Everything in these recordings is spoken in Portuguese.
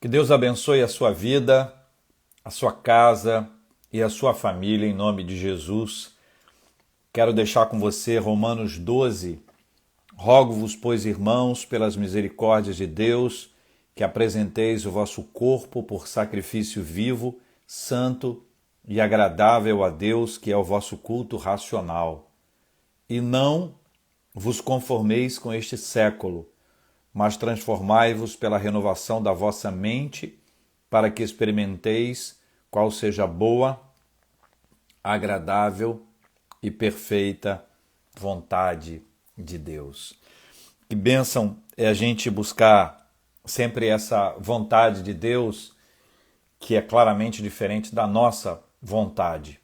Que Deus abençoe a sua vida, a sua casa e a sua família em nome de Jesus. Quero deixar com você Romanos 12. Rogo-vos, pois, irmãos, pelas misericórdias de Deus, que apresenteis o vosso corpo por sacrifício vivo, santo e agradável a Deus, que é o vosso culto racional. E não vos conformeis com este século, mas transformai-vos pela renovação da vossa mente, para que experimenteis qual seja a boa, agradável e perfeita vontade de Deus. Que bênção é a gente buscar sempre essa vontade de Deus, que é claramente diferente da nossa vontade.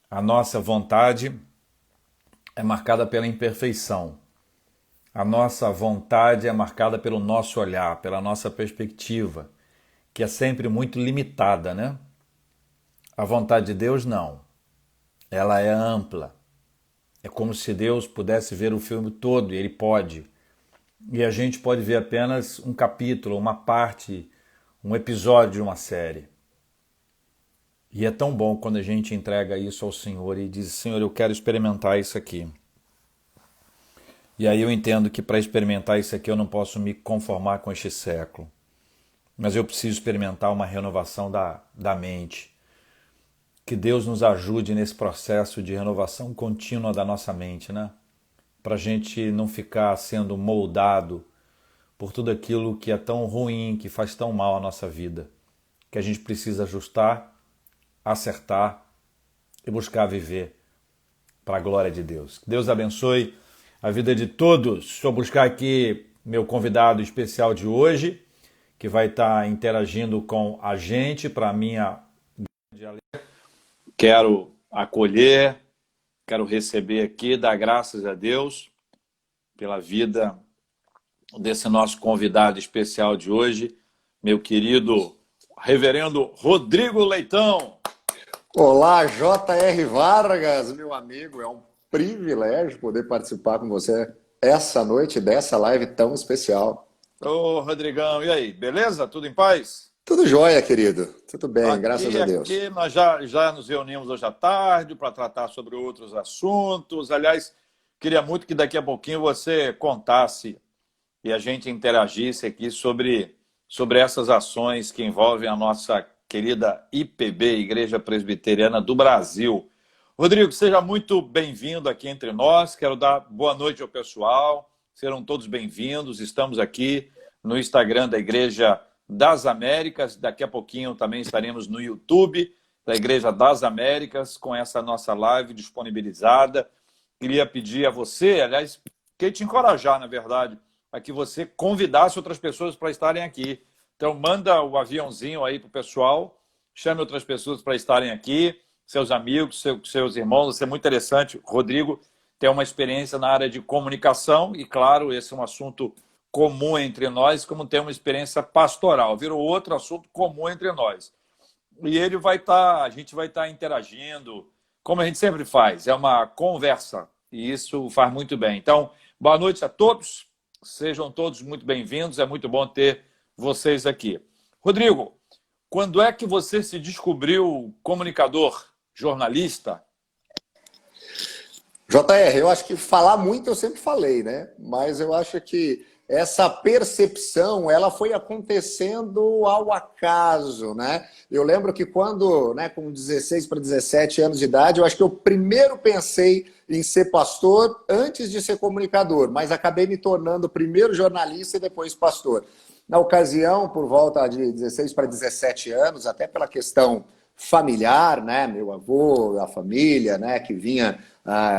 A nossa vontade é marcada pela imperfeição. A nossa vontade é marcada pelo nosso olhar, pela nossa perspectiva, que é sempre muito limitada, né? A vontade de Deus não. Ela é ampla. É como se Deus pudesse ver o filme todo, e Ele pode. E a gente pode ver apenas um capítulo, uma parte, um episódio de uma série. E é tão bom quando a gente entrega isso ao Senhor e diz: Senhor, eu quero experimentar isso aqui. E aí eu entendo que para experimentar isso aqui eu não posso me conformar com este século. Mas eu preciso experimentar uma renovação da mente. Que Deus nos ajude nesse processo de renovação contínua da nossa mente, né? Para a gente não ficar sendo moldado por tudo aquilo que é tão ruim, que faz tão mal à nossa vida. Que a gente precisa ajustar, acertar e buscar viver para a glória de Deus. Que Deus abençoe a vida de todos. Deixa eu buscar aqui meu convidado especial de hoje, que vai estar interagindo com a gente para minha... Quero acolher, quero receber aqui, dar graças a Deus pela vida desse nosso convidado especial de hoje, meu querido reverendo Rodrigo Leitão. Olá, J.R. Vargas, meu amigo. É um privilégio poder participar com você essa noite dessa live tão especial. Ô, Rodrigão, e aí, beleza? Tudo em paz? Tudo jóia, querido. Tudo bem, graças Aqui, a Deus. aqui nós já nos reunimos hoje à tarde para tratar sobre outros assuntos. Aliás, queria muito que daqui a pouquinho você contasse e a gente interagisse aqui sobre essas ações que envolvem a nossa querida IPB, Igreja Presbiteriana do Brasil. Rodrigo, seja muito bem-vindo aqui entre nós. Quero dar boa noite ao pessoal. Serão todos bem-vindos. Estamos aqui no Instagram da Igreja das Américas. Daqui a pouquinho também estaremos no YouTube da Igreja das Américas com essa nossa live disponibilizada. Queria pedir a você, aliás, queria te encorajar, na verdade, a que você convidasse outras pessoas para estarem aqui. Então, manda o aviãozinho aí para o pessoal, chame outras pessoas para estarem aqui, seus amigos, seus irmãos. Isso é muito interessante. Rodrigo tem uma experiência na área de comunicação e, claro, esse é um assunto comum entre nós, como tem uma experiência pastoral. Virou outro assunto comum entre nós. E ele a gente vai estar interagindo, como a gente sempre faz. É uma conversa e isso faz muito bem. Então, boa noite a todos. Sejam todos muito bem-vindos. É muito bom ter vocês aqui. Rodrigo, quando é que você se descobriu comunicador, jornalista? JR, eu acho que falar muito eu sempre falei, né? Mas eu acho que essa percepção, ela foi acontecendo ao acaso, né? Eu lembro que quando, né, com 16 para 17 anos de idade, eu acho que eu primeiro pensei em ser pastor antes de ser comunicador, mas acabei me tornando primeiro jornalista e depois pastor. Na ocasião, por volta de 16 para 17 anos, até pela questão familiar, né? Meu avô, a família, né, que vinha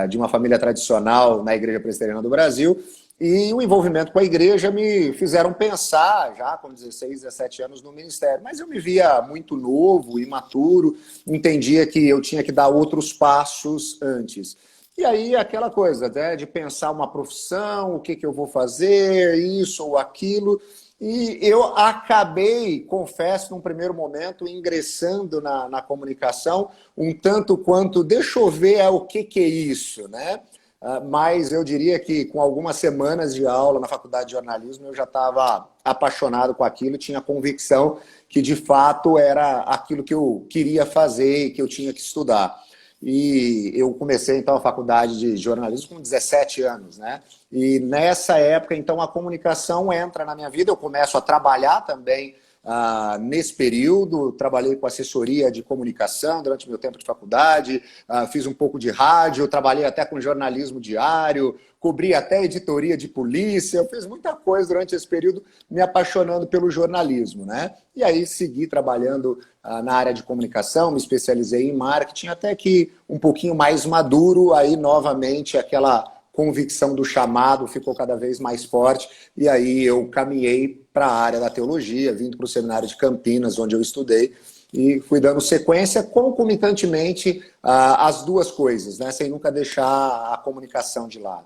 de uma família tradicional na Igreja Presbiteriana do Brasil, e o envolvimento com a igreja me fizeram pensar, já com 16, 17 anos, no ministério. Mas eu me via muito novo, imaturo, entendia que eu tinha que dar outros passos antes. E aí aquela coisa, né, de pensar uma profissão, o que, que eu vou fazer, isso ou aquilo. E eu acabei, confesso, num primeiro momento, ingressando na comunicação, um tanto quanto, deixa eu ver o que, que é isso, né? mas eu diria que com algumas semanas de aula na faculdade de jornalismo eu já estava apaixonado com aquilo, tinha convicção que de fato era aquilo que eu queria fazer e que eu tinha que estudar. E eu comecei então a faculdade de jornalismo com 17 anos, né? E nessa época então a comunicação entra na minha vida, eu começo a trabalhar também. Nesse período, trabalhei com assessoria de comunicação durante meu tempo de faculdade, fiz um pouco de rádio, trabalhei até com jornalismo diário, cobri até editoria de polícia, eu fiz muita coisa durante esse período me apaixonando pelo jornalismo, né? E aí segui trabalhando na área de comunicação, me especializei em marketing, até que um pouquinho mais maduro, aí novamente aquela convicção do chamado ficou cada vez mais forte, e aí eu caminhei para a área da teologia, vindo para o seminário de Campinas, onde eu estudei, e fui dando sequência concomitantemente as duas coisas, né, sem nunca deixar a comunicação de lado.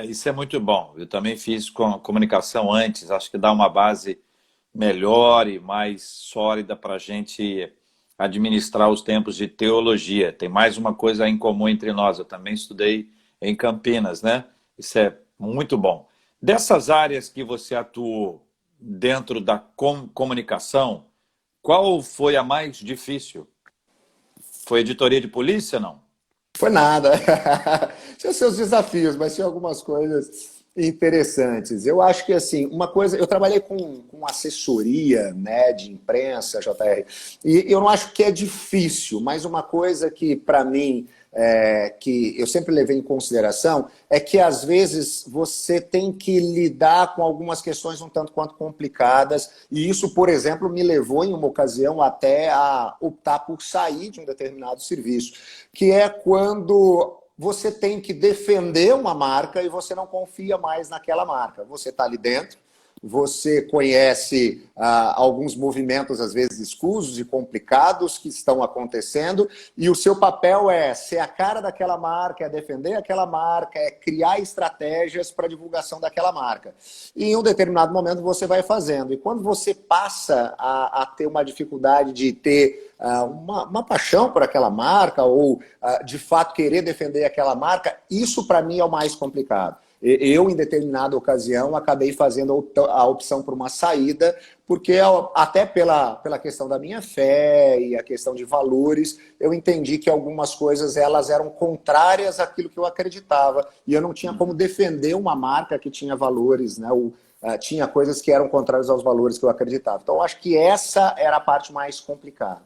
Isso é muito bom. Eu também fiz com comunicação antes, acho que dá uma base melhor e mais sólida para a gente administrar os tempos de teologia. Tem mais uma coisa em comum entre nós, eu também estudei em Campinas, né? Isso é muito bom. Dessas áreas que você atuou dentro da comunicação, qual foi a mais difícil? Foi editoria de polícia, não? Foi nada. Tinha seus desafios, mas tinha algumas coisas interessantes. Eu acho que, assim, uma coisa... Eu trabalhei com assessoria, né, de imprensa, JR, e eu não acho que é difícil, mas uma coisa que, para mim, que eu sempre levei em consideração é que, às vezes, você tem que lidar com algumas questões um tanto quanto complicadas, e isso, por exemplo, me levou, em uma ocasião, até a optar por sair de um determinado serviço, que é quando você tem que defender uma marca e você não confia mais naquela marca. Você está ali dentro, você conhece alguns movimentos, às vezes, escusos e complicados que estão acontecendo, e o seu papel é ser a cara daquela marca, é defender aquela marca, é criar estratégias para a divulgação daquela marca. E em um determinado momento você vai fazendo. E quando você passa a ter uma dificuldade de ter uma paixão por aquela marca, ou de fato querer defender aquela marca, isso para mim é o mais complicado. Eu, em determinada ocasião, acabei fazendo a opção por uma saída, porque até pela questão da minha fé e a questão de valores, eu entendi que algumas coisas elas eram contrárias àquilo que eu acreditava, e eu não tinha como defender uma marca que tinha valores, né? Tinha coisas que eram contrárias aos valores que eu acreditava. Então, eu acho que essa era a parte mais complicada.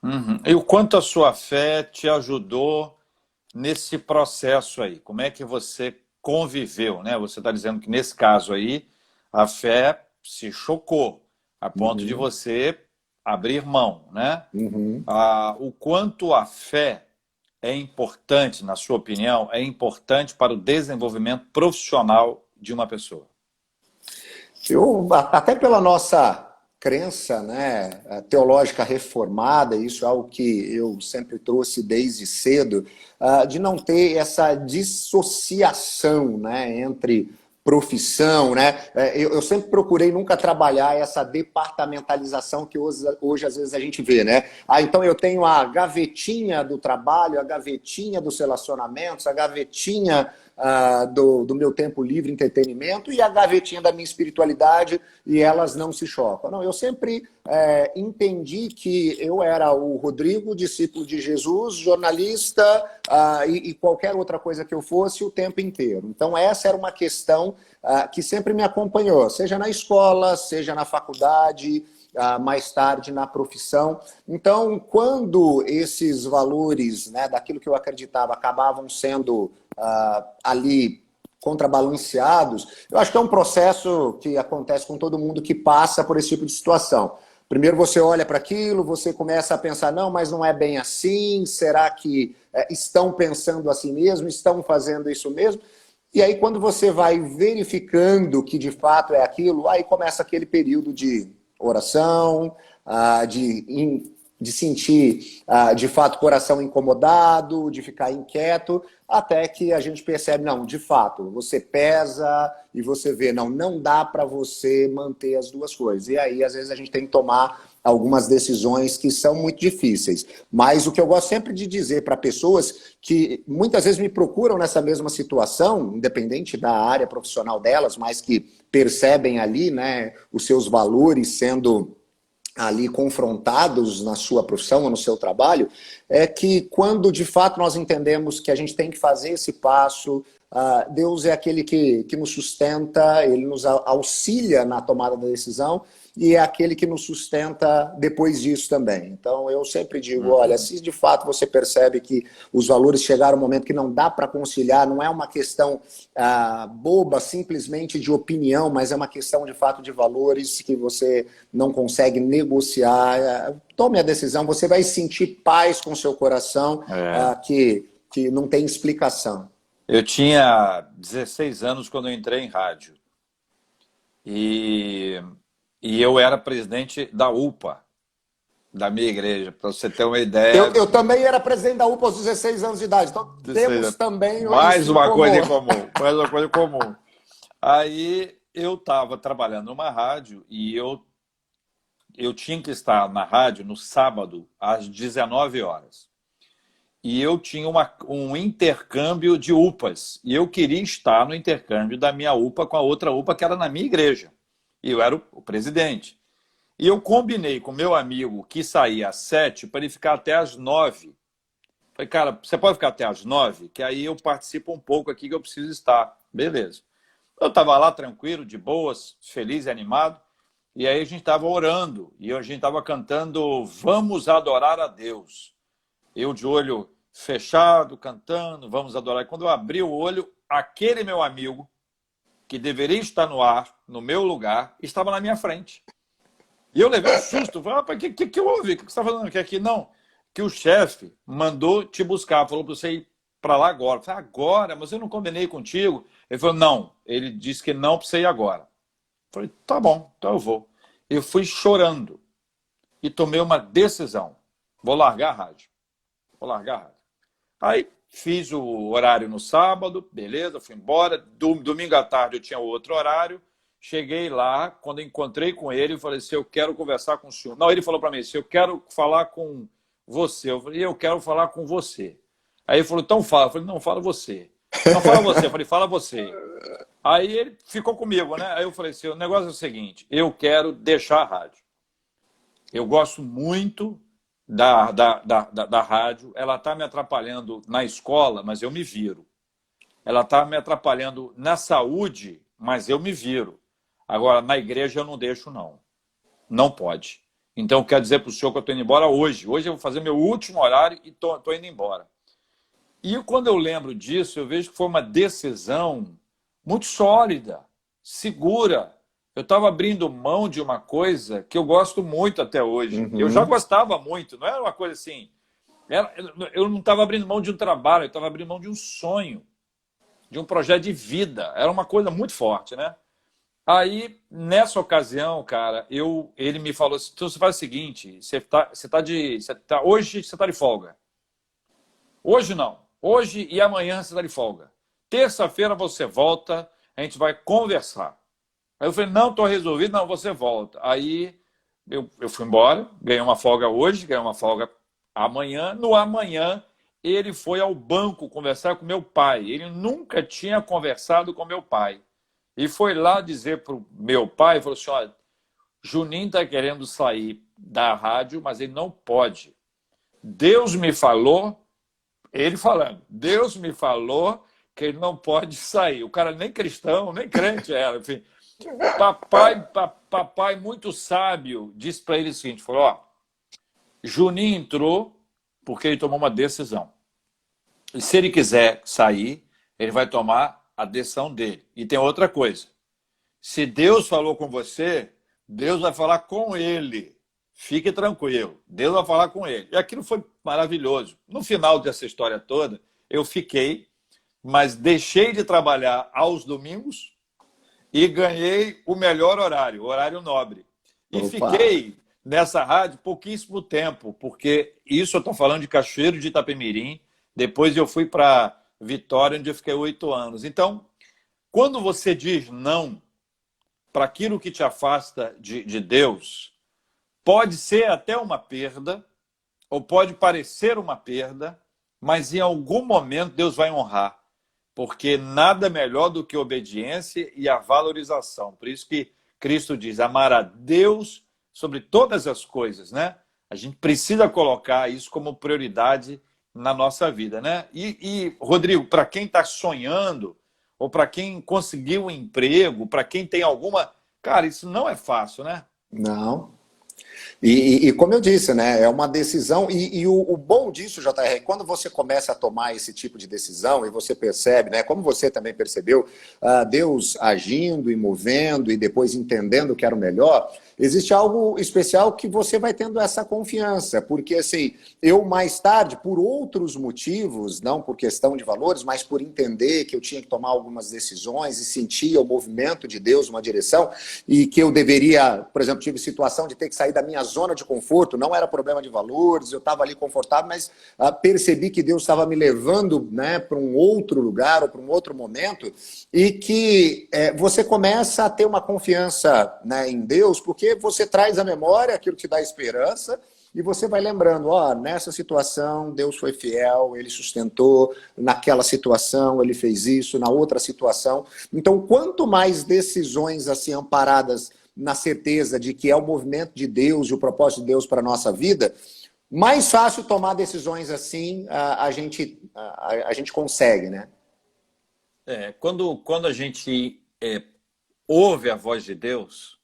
Uhum. E o quanto a sua fé te ajudou nesse processo aí? Como é que você conviveu, né? Você está dizendo que nesse caso aí a fé se chocou a ponto de você abrir mão, né? O quanto a fé é importante, na sua opinião, é importante para o desenvolvimento profissional de uma pessoa? Até pela nossa crença, né, teológica reformada, isso é algo que eu sempre trouxe desde cedo, de não ter essa dissociação, né, entre profissão, né? Eu sempre procurei nunca trabalhar essa departamentalização que hoje às vezes a gente vê, né? Então eu tenho a gavetinha do trabalho, a gavetinha dos relacionamentos, a gavetinha do meu tempo livre, entretenimento, e a gavetinha da minha espiritualidade, e elas não se chocam. Não, eu sempre entendi que eu era o Rodrigo, discípulo de Jesus, jornalista, e qualquer outra coisa que eu fosse o tempo inteiro. Então essa era uma questão que sempre me acompanhou, seja na escola, seja na faculdade, mais tarde na profissão. Então, quando esses valores, né, daquilo que eu acreditava acabavam sendo ali contrabalanceados, eu acho que é um processo que acontece com todo mundo que passa por esse tipo de situação. Primeiro você olha para aquilo, você começa a pensar, não, mas não é bem assim, será que estão pensando assim mesmo, estão fazendo isso mesmo? E aí quando você vai verificando que de fato é aquilo, aí começa aquele período de oração, de de sentir, de fato, coração incomodado, de ficar inquieto, até que a gente percebe, não, de fato, você pesa e você vê, não dá para você manter as duas coisas. E aí, às vezes, a gente tem que tomar algumas decisões que são muito difíceis. Mas o que eu gosto sempre de dizer para pessoas que muitas vezes me procuram nessa mesma situação, independente da área profissional delas, mas que percebem ali, né, os seus valores sendo ali confrontados na sua profissão ou no seu trabalho, é que quando de fato nós entendemos que a gente tem que fazer esse passo, Deus é aquele que nos sustenta, ele nos auxilia na tomada da decisão e é aquele que nos sustenta depois disso também. Então eu sempre digo, olha, se de fato você percebe que os valores chegaram ao momento que não dá para conciliar, não é uma questão boba, simplesmente de opinião, mas é uma questão de fato de valores que você não consegue negociar, tome a decisão, você vai sentir paz com o seu coração, que não tem explicação. Eu tinha 16 anos quando eu entrei em rádio. E eu era presidente da UPA, da minha igreja, para você ter uma ideia. Eu também era presidente da UPA aos 16 anos de idade, então temos também mais uma coisa em comum. Mais uma coisa em comum. Aí eu estava trabalhando numa rádio e eu tinha que estar na rádio no sábado às 19 horas. E eu tinha um intercâmbio de UPAs. E eu queria estar no intercâmbio da minha UPA com a outra UPA que era na minha igreja. E eu era o presidente. E eu combinei com meu amigo que saía às 7 para ele ficar até às 9. Falei, cara, você pode ficar até às 9? Que aí eu participo um pouco aqui que eu preciso estar. Beleza. Eu estava lá tranquilo, de boas, feliz e animado. E aí a gente estava orando. E a gente estava cantando Vamos Adorar a Deus. Eu de olho fechado, cantando, vamos adorar. E quando eu abri o olho, aquele meu amigo, que deveria estar no ar, no meu lugar, estava na minha frente. E eu levei um susto. Falei, rapaz, o que houve? O que você está fazendo aqui? Não, que o chefe mandou te buscar, falou para você ir para lá agora. Eu falei, agora? Mas eu não combinei contigo. Ele falou, não. Ele disse que não para você ir agora. Eu falei, tá bom, então eu vou. Eu fui chorando e tomei uma decisão. Vou largar a rádio. Vou largar a rádio. Aí fiz o horário no sábado, beleza, fui embora. Domingo à tarde eu tinha outro horário. Cheguei lá, quando encontrei com ele, eu falei, se eu quero conversar com o senhor. Não, ele falou para mim, se eu quero falar com você. Eu falei, eu quero falar com você. Aí ele falou, então fala. Eu falei, não, fala você. Não, fala você. Eu falei, fala você. Aí ele ficou comigo, né? Aí eu falei assim, o negócio é o seguinte, eu quero deixar a rádio. Eu gosto muito da rádio, ela está me atrapalhando na escola, mas eu me viro. Ela está me atrapalhando na saúde, mas eu me viro. Agora, na igreja eu não deixo, não. Não pode. Então, eu quero dizer para o senhor que eu estou indo embora hoje. Hoje eu vou fazer meu último horário e estou indo embora. E quando eu lembro disso, eu vejo que foi uma decisão muito sólida, segura. Eu estava abrindo mão de uma coisa que eu gosto muito até hoje. Uhum. Eu já gostava muito, não era uma coisa assim... Eu não estava abrindo mão de um trabalho, eu estava abrindo mão de um sonho, de um projeto de vida. Era uma coisa muito forte, né? Aí, nessa ocasião, cara, ele me falou assim, então você faz o seguinte, hoje você está de folga. Hoje não. Hoje e amanhã você está de folga. Terça-feira você volta, a gente vai conversar. Aí eu falei, não, estou resolvido, não, você volta. Aí eu fui embora, ganhei uma folga hoje, ganhei uma folga amanhã. No amanhã, ele foi ao banco conversar com meu pai. Ele nunca tinha conversado com meu pai. E foi lá dizer para o meu pai, falou assim, olha, Juninho está querendo sair da rádio, mas ele não pode. Deus me falou, ele falando, Deus me falou que ele não pode sair. O cara nem cristão, nem crente era, enfim... Papai muito sábio, disse para ele o seguinte, falou, ó, Juninho entrou porque ele tomou uma decisão. E se ele quiser sair, ele vai tomar a decisão dele. E tem outra coisa, se Deus falou com você, Deus vai falar com ele. Fique tranquilo, Deus vai falar com ele. E aquilo foi maravilhoso. No final dessa história toda, eu fiquei, mas deixei de trabalhar aos domingos, e ganhei o melhor horário, o horário nobre. E fiquei nessa rádio pouquíssimo tempo, porque isso eu estou falando de Cachoeiro de Itapemirim, depois eu fui para Vitória, onde eu fiquei 8 anos. Então, quando você diz não para aquilo que te afasta de Deus, pode ser até uma perda, ou pode parecer uma perda, mas em algum momento Deus vai honrar, porque nada melhor do que a obediência e a valorização. Por isso que Cristo diz, amar a Deus sobre todas as coisas, né? A gente precisa colocar isso como prioridade na nossa vida, né? Rodrigo, para quem está sonhando, ou para quem conseguiu um emprego, para quem tem alguma... Cara, isso não é fácil, né? Não. E como eu disse, né, é uma decisão, o bom disso, JR, quando você começa a tomar esse tipo de decisão e você percebe, né, como você também percebeu, Deus agindo e movendo e depois entendendo que era o melhor, existe algo especial que você vai tendo essa confiança, porque assim, eu mais tarde, por outros motivos, não por questão de valores, mas por entender que eu tinha que tomar algumas decisões e sentia o movimento de Deus numa direção e que eu deveria, por exemplo, tive situação de ter que sair da minha zona de conforto, não era problema de valores, eu estava ali confortável, mas percebi que Deus estava me levando, né, para um outro lugar ou para um outro momento e que você começa a ter uma confiança, né, em Deus, porque você traz à memória aquilo que te dá esperança e você vai lembrando, nessa situação Deus foi fiel, Ele sustentou, naquela situação Ele fez isso, na outra situação. Então, quanto mais decisões assim amparadas na certeza de que é o movimento de Deus e o propósito de Deus para a nossa vida, mais fácil tomar decisões assim a gente consegue, né? Quando a gente ouve a voz de Deus,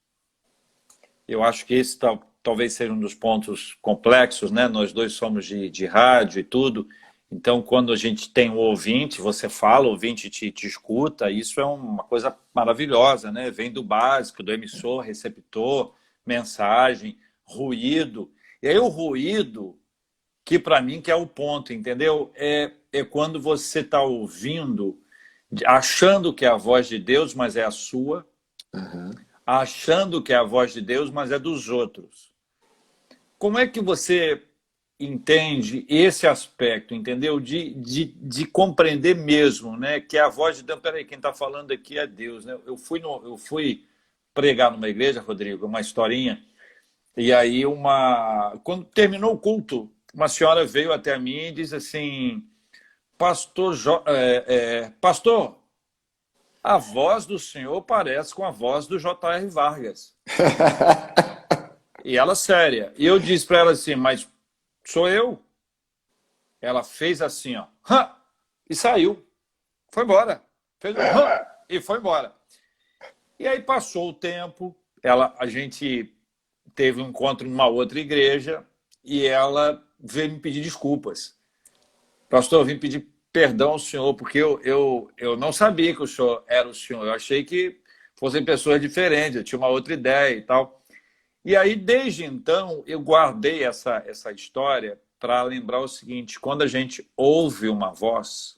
eu acho que esse talvez seja um dos pontos complexos, né? Nós dois somos de rádio e tudo, então quando a gente tem um ouvinte, você fala, o ouvinte te escuta, isso é uma coisa maravilhosa, né? Vem do básico, do emissor, receptor, mensagem, ruído. E aí o ruído, que para mim que é o ponto, entendeu? É quando você está ouvindo, achando que é a voz de Deus, mas é a sua, achando que é a voz de Deus, mas é dos outros. Como é que você entende esse aspecto, entendeu? De compreender mesmo, né? Que a voz de Deus... Peraí, quem está falando aqui é Deus, né? Eu fui pregar numa igreja, Rodrigo, uma historinha, e aí quando terminou o culto, uma senhora veio até mim e disse assim, pastor, a voz do senhor parece com a voz do J.R. Vargas. E ela séria. E eu disse para ela assim, mas sou eu? Ela fez assim, ó, e saiu. Foi embora. Fez e foi embora. E aí passou o tempo, a gente teve um encontro numa outra igreja e ela veio me pedir desculpas. Pastor, eu vim pedir perdão ao senhor, porque eu não sabia que o senhor era o senhor. Eu achei que fossem pessoas diferentes, eu tinha uma outra ideia e tal. E aí, desde então, eu guardei essa história para lembrar o seguinte, quando a gente ouve uma voz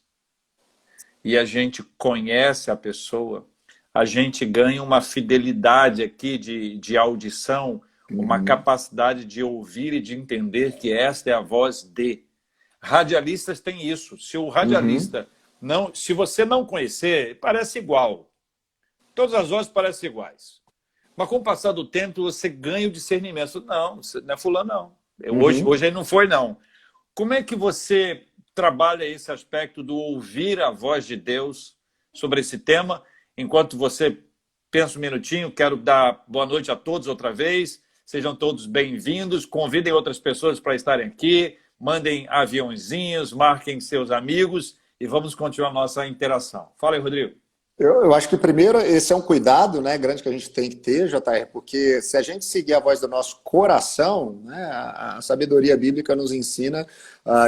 e a gente conhece a pessoa, a gente ganha uma fidelidade aqui de audição, uma capacidade de ouvir e de entender que esta é a voz de. Radialistas têm isso. Se o radialista se você não conhecer, parece igual. Todas as vozes parecem iguais. Mas com o passar do tempo, você ganha o discernimento. Não é fulano, não. Hoje ele não foi, não. Como é que você trabalha esse aspecto do ouvir a voz de Deus sobre esse tema? Enquanto você pensa um minutinho, quero dar boa noite a todos outra vez. Sejam todos bem-vindos. Convidem outras pessoas para estarem aqui. Mandem aviãozinhos, marquem seus amigos e vamos continuar a nossa interação. Fala aí, Rodrigo. Eu acho que, primeiro, esse é um cuidado, né, grande que a gente tem que ter, JR, porque se a gente seguir a voz do nosso coração, né, a sabedoria bíblica nos ensina,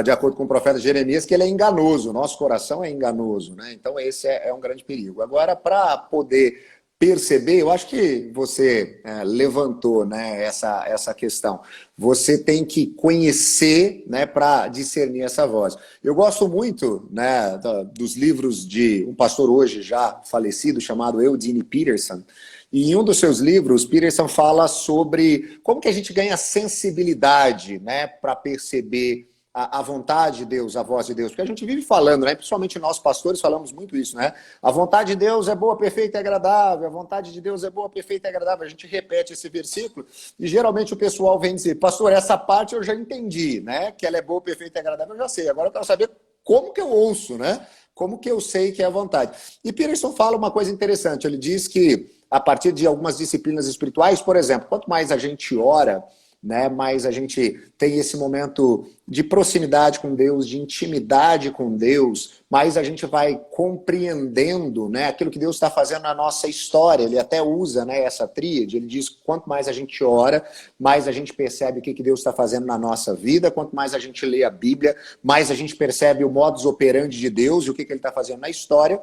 de acordo com o profeta Jeremias, que ele é enganoso, o nosso coração é enganoso, né? Então esse é um grande perigo. Agora, para poder perceber, eu acho que você levantou, né, essa questão. Você tem que conhecer, né, para discernir essa voz. Eu gosto muito, né, dos livros de um pastor hoje já falecido, chamado Eugene Peterson. E em um dos seus livros, Peterson fala sobre como que a gente ganha sensibilidade, né, para perceber a vontade de Deus, a voz de Deus. Porque a gente vive falando, né? Principalmente nós pastores falamos muito isso, né? A vontade de Deus é boa, perfeita e agradável. A vontade de Deus é boa, perfeita e agradável. A gente repete esse versículo e geralmente o pessoal vem dizer, pastor, essa parte eu já entendi, né? Que ela é boa, perfeita e agradável, eu já sei. Agora eu quero saber como que eu ouço, né? Como que eu sei que é a vontade. E Peterson fala uma coisa interessante. Ele diz que a partir de algumas disciplinas espirituais, por exemplo, quanto mais a gente ora, né, mais a gente tem esse momento de proximidade com Deus, de intimidade com Deus, mais a gente vai compreendendo, né, aquilo que Deus está fazendo na nossa história. Ele até usa, né, essa tríade, ele diz que quanto mais a gente ora, mais a gente percebe o que Deus está fazendo na nossa vida, quanto mais a gente lê a Bíblia, mais a gente percebe o modus operandi de Deus e o que Ele está fazendo na história.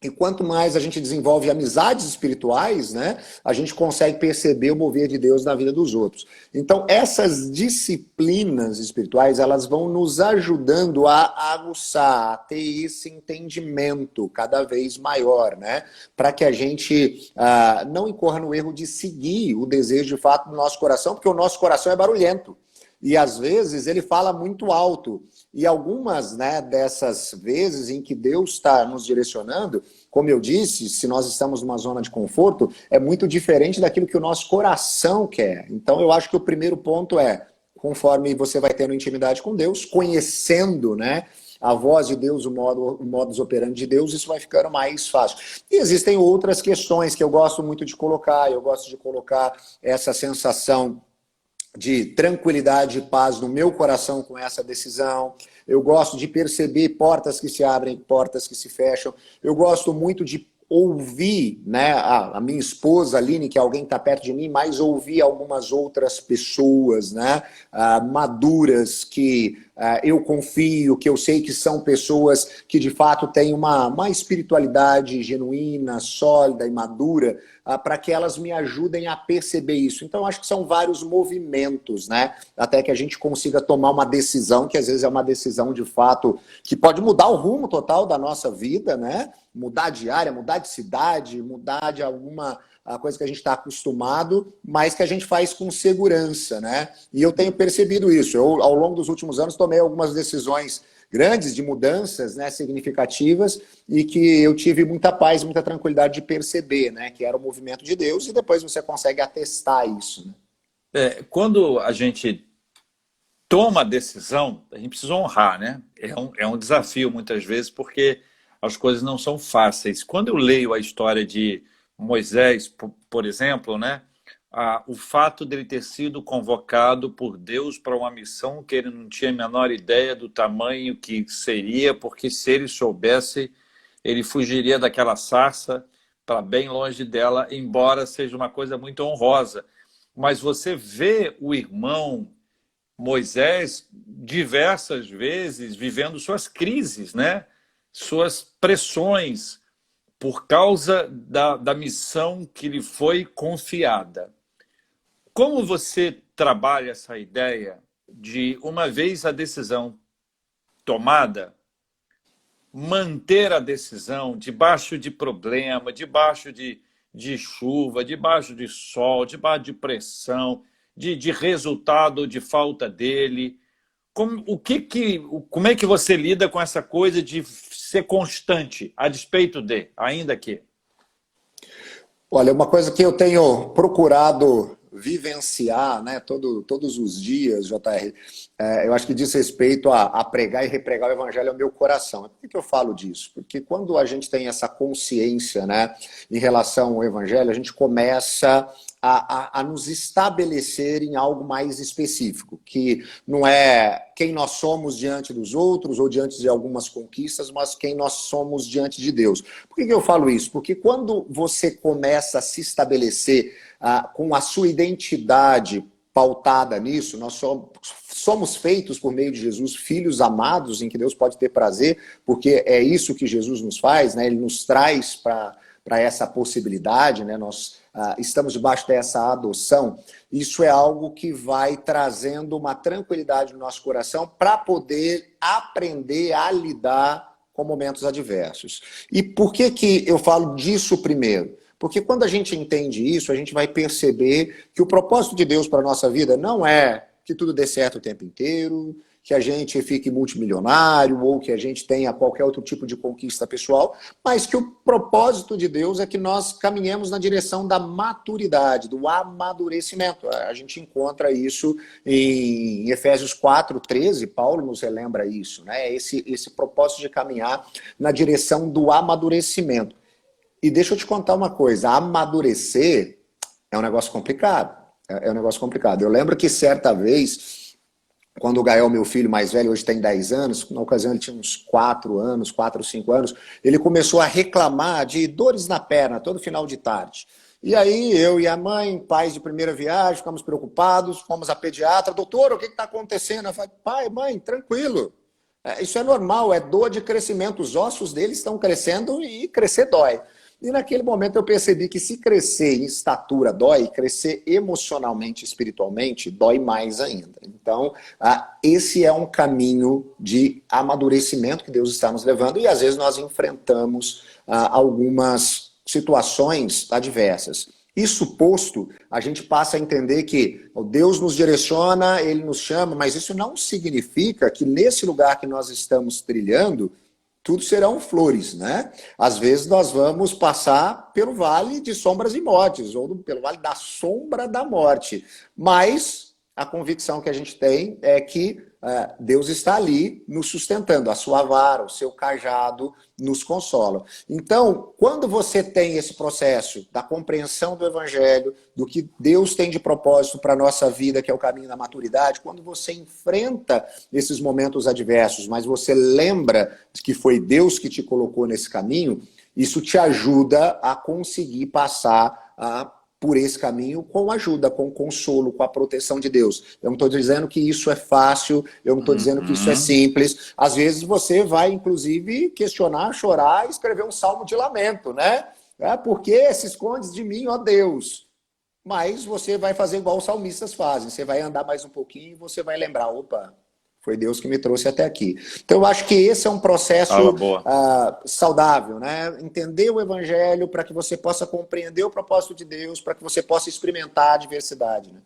E quanto mais a gente desenvolve amizades espirituais, né, a gente consegue perceber o mover de Deus na vida dos outros. Então, essas disciplinas espirituais, elas vão nos ajudando a aguçar, a ter esse entendimento cada vez maior, né, para que a gente não incorra no erro de seguir o desejo de fato do nosso coração, porque o nosso coração é barulhento. E às vezes ele fala muito alto. E algumas, né, dessas vezes em que Deus está nos direcionando, como eu disse, se nós estamos numa zona de conforto, é muito diferente daquilo que o nosso coração quer. Então eu acho que o primeiro ponto é, conforme você vai tendo intimidade com Deus, conhecendo, né, a voz de Deus, o modus operandi de Deus, isso vai ficando mais fácil. E existem outras questões que eu gosto muito de colocar, eu gosto de colocar essa sensação de tranquilidade e paz no meu coração com essa decisão. Eu gosto de perceber portas que se abrem, portas que se fecham. Eu gosto muito de ouvir, né, a minha esposa, Aline, que é alguém que está perto de mim, mas ouvir algumas outras pessoas, né, maduras, que eu confio, que eu sei que são pessoas que de fato têm uma espiritualidade genuína, sólida e madura, para que elas me ajudem a perceber isso. Então, acho que são vários movimentos, né? Até que a gente consiga tomar uma decisão, que às vezes é uma decisão de fato que pode mudar o rumo total da nossa vida, né? Mudar de área, mudar de cidade, mudar de alguma coisa que a gente está acostumado, mas que a gente faz com segurança, né? E eu tenho percebido isso. Eu, ao longo dos últimos anos, tomei algumas decisões grandes de mudanças, né, significativas, e que eu tive muita paz, muita tranquilidade de perceber, né, que era o movimento de Deus, e depois você consegue atestar isso, né? Quando a gente toma a decisão, a gente precisa honrar, né? É um desafio muitas vezes, porque as coisas não são fáceis. Quando eu leio a história de Moisés, por exemplo, né, o fato dele ter sido convocado por Deus para uma missão que ele não tinha a menor ideia do tamanho que seria, porque se ele soubesse, ele fugiria daquela sarça para bem longe dela, embora seja uma coisa muito honrosa. Mas você vê o irmão Moisés diversas vezes vivendo suas crises, né? Suas pressões por causa da missão que lhe foi confiada. Como você trabalha essa ideia de, uma vez a decisão tomada, manter a decisão debaixo de problema, debaixo de chuva, debaixo de sol, debaixo de pressão, de resultado de falta dele? Como é que você lida com essa coisa de ser constante, a despeito de, ainda que? Olha, uma coisa que eu tenho procurado vivenciar, né, todos os dias, JR, eu acho que diz respeito a pregar e repregar o evangelho ao meu coração. Por que eu falo disso? Porque quando a gente tem essa consciência, né, em relação ao evangelho, a gente começa a nos estabelecer em algo mais específico, que não é quem nós somos diante dos outros ou diante de algumas conquistas, mas quem nós somos diante de Deus. Por que eu falo isso? Porque quando você começa a se estabelecer com a sua identidade pautada nisso, nós somos feitos por meio de Jesus, filhos amados em que Deus pode ter prazer, porque é isso que Jesus nos faz, né? Ele nos traz para para essa possibilidade, né? Nós estamos debaixo dessa adoção. Isso é algo que vai trazendo uma tranquilidade no nosso coração para poder aprender a lidar com momentos adversos. E por que eu falo disso primeiro? Porque quando a gente entende isso, a gente vai perceber que o propósito de Deus para a nossa vida não é que tudo dê certo o tempo inteiro, que a gente fique multimilionário ou que a gente tenha qualquer outro tipo de conquista pessoal, mas que o propósito de Deus é que nós caminhemos na direção da maturidade, do amadurecimento. A gente encontra isso em Efésios 4:13, Paulo nos relembra isso, né? Esse propósito de caminhar na direção do amadurecimento. E deixa eu te contar uma coisa, amadurecer é um negócio complicado. É um negócio complicado. Eu lembro que certa vez, quando o Gael, meu filho mais velho, hoje tem 10 anos, na ocasião ele tinha uns 4 anos, 4 ou 5 anos, ele começou a reclamar de dores na perna todo final de tarde. E aí eu e a mãe, pais de primeira viagem, ficamos preocupados, fomos à pediatra, doutor, o que está acontecendo? Eu falei, pai, mãe, tranquilo. Isso é normal, é dor de crescimento, os ossos dele estão crescendo e crescer dói. E naquele momento eu percebi que se crescer em estatura dói, crescer emocionalmente, espiritualmente, dói mais ainda. Então, esse é um caminho de amadurecimento que Deus está nos levando e às vezes nós enfrentamos algumas situações adversas. Isso posto, a gente passa a entender que Deus nos direciona, Ele nos chama, mas isso não significa que nesse lugar que nós estamos trilhando, tudo serão flores, né? Às vezes nós vamos passar pelo vale de sombras e mortes, ou pelo vale da sombra da morte. Mas a convicção que a gente tem é que Deus está ali nos sustentando, a sua vara, o seu cajado nos consola. Então, quando você tem esse processo da compreensão do Evangelho, do que Deus tem de propósito para a nossa vida, que é o caminho da maturidade, quando você enfrenta esses momentos adversos, mas você lembra que foi Deus que te colocou nesse caminho, isso te ajuda a conseguir passar por esse caminho com ajuda, com consolo, com a proteção de Deus. Eu não estou dizendo que isso é fácil, eu não estou dizendo que isso é simples. Às vezes você vai, inclusive, questionar, chorar e escrever um salmo de lamento, né? Por que se escondes de mim, ó Deus? Mas você vai fazer igual os salmistas fazem. Você vai andar mais um pouquinho e você vai lembrar, opa, foi Deus que me trouxe até aqui. Então, eu acho que esse é um processo saudável, né? Entender o Evangelho para que você possa compreender o propósito de Deus, para que você possa experimentar a diversidade, né?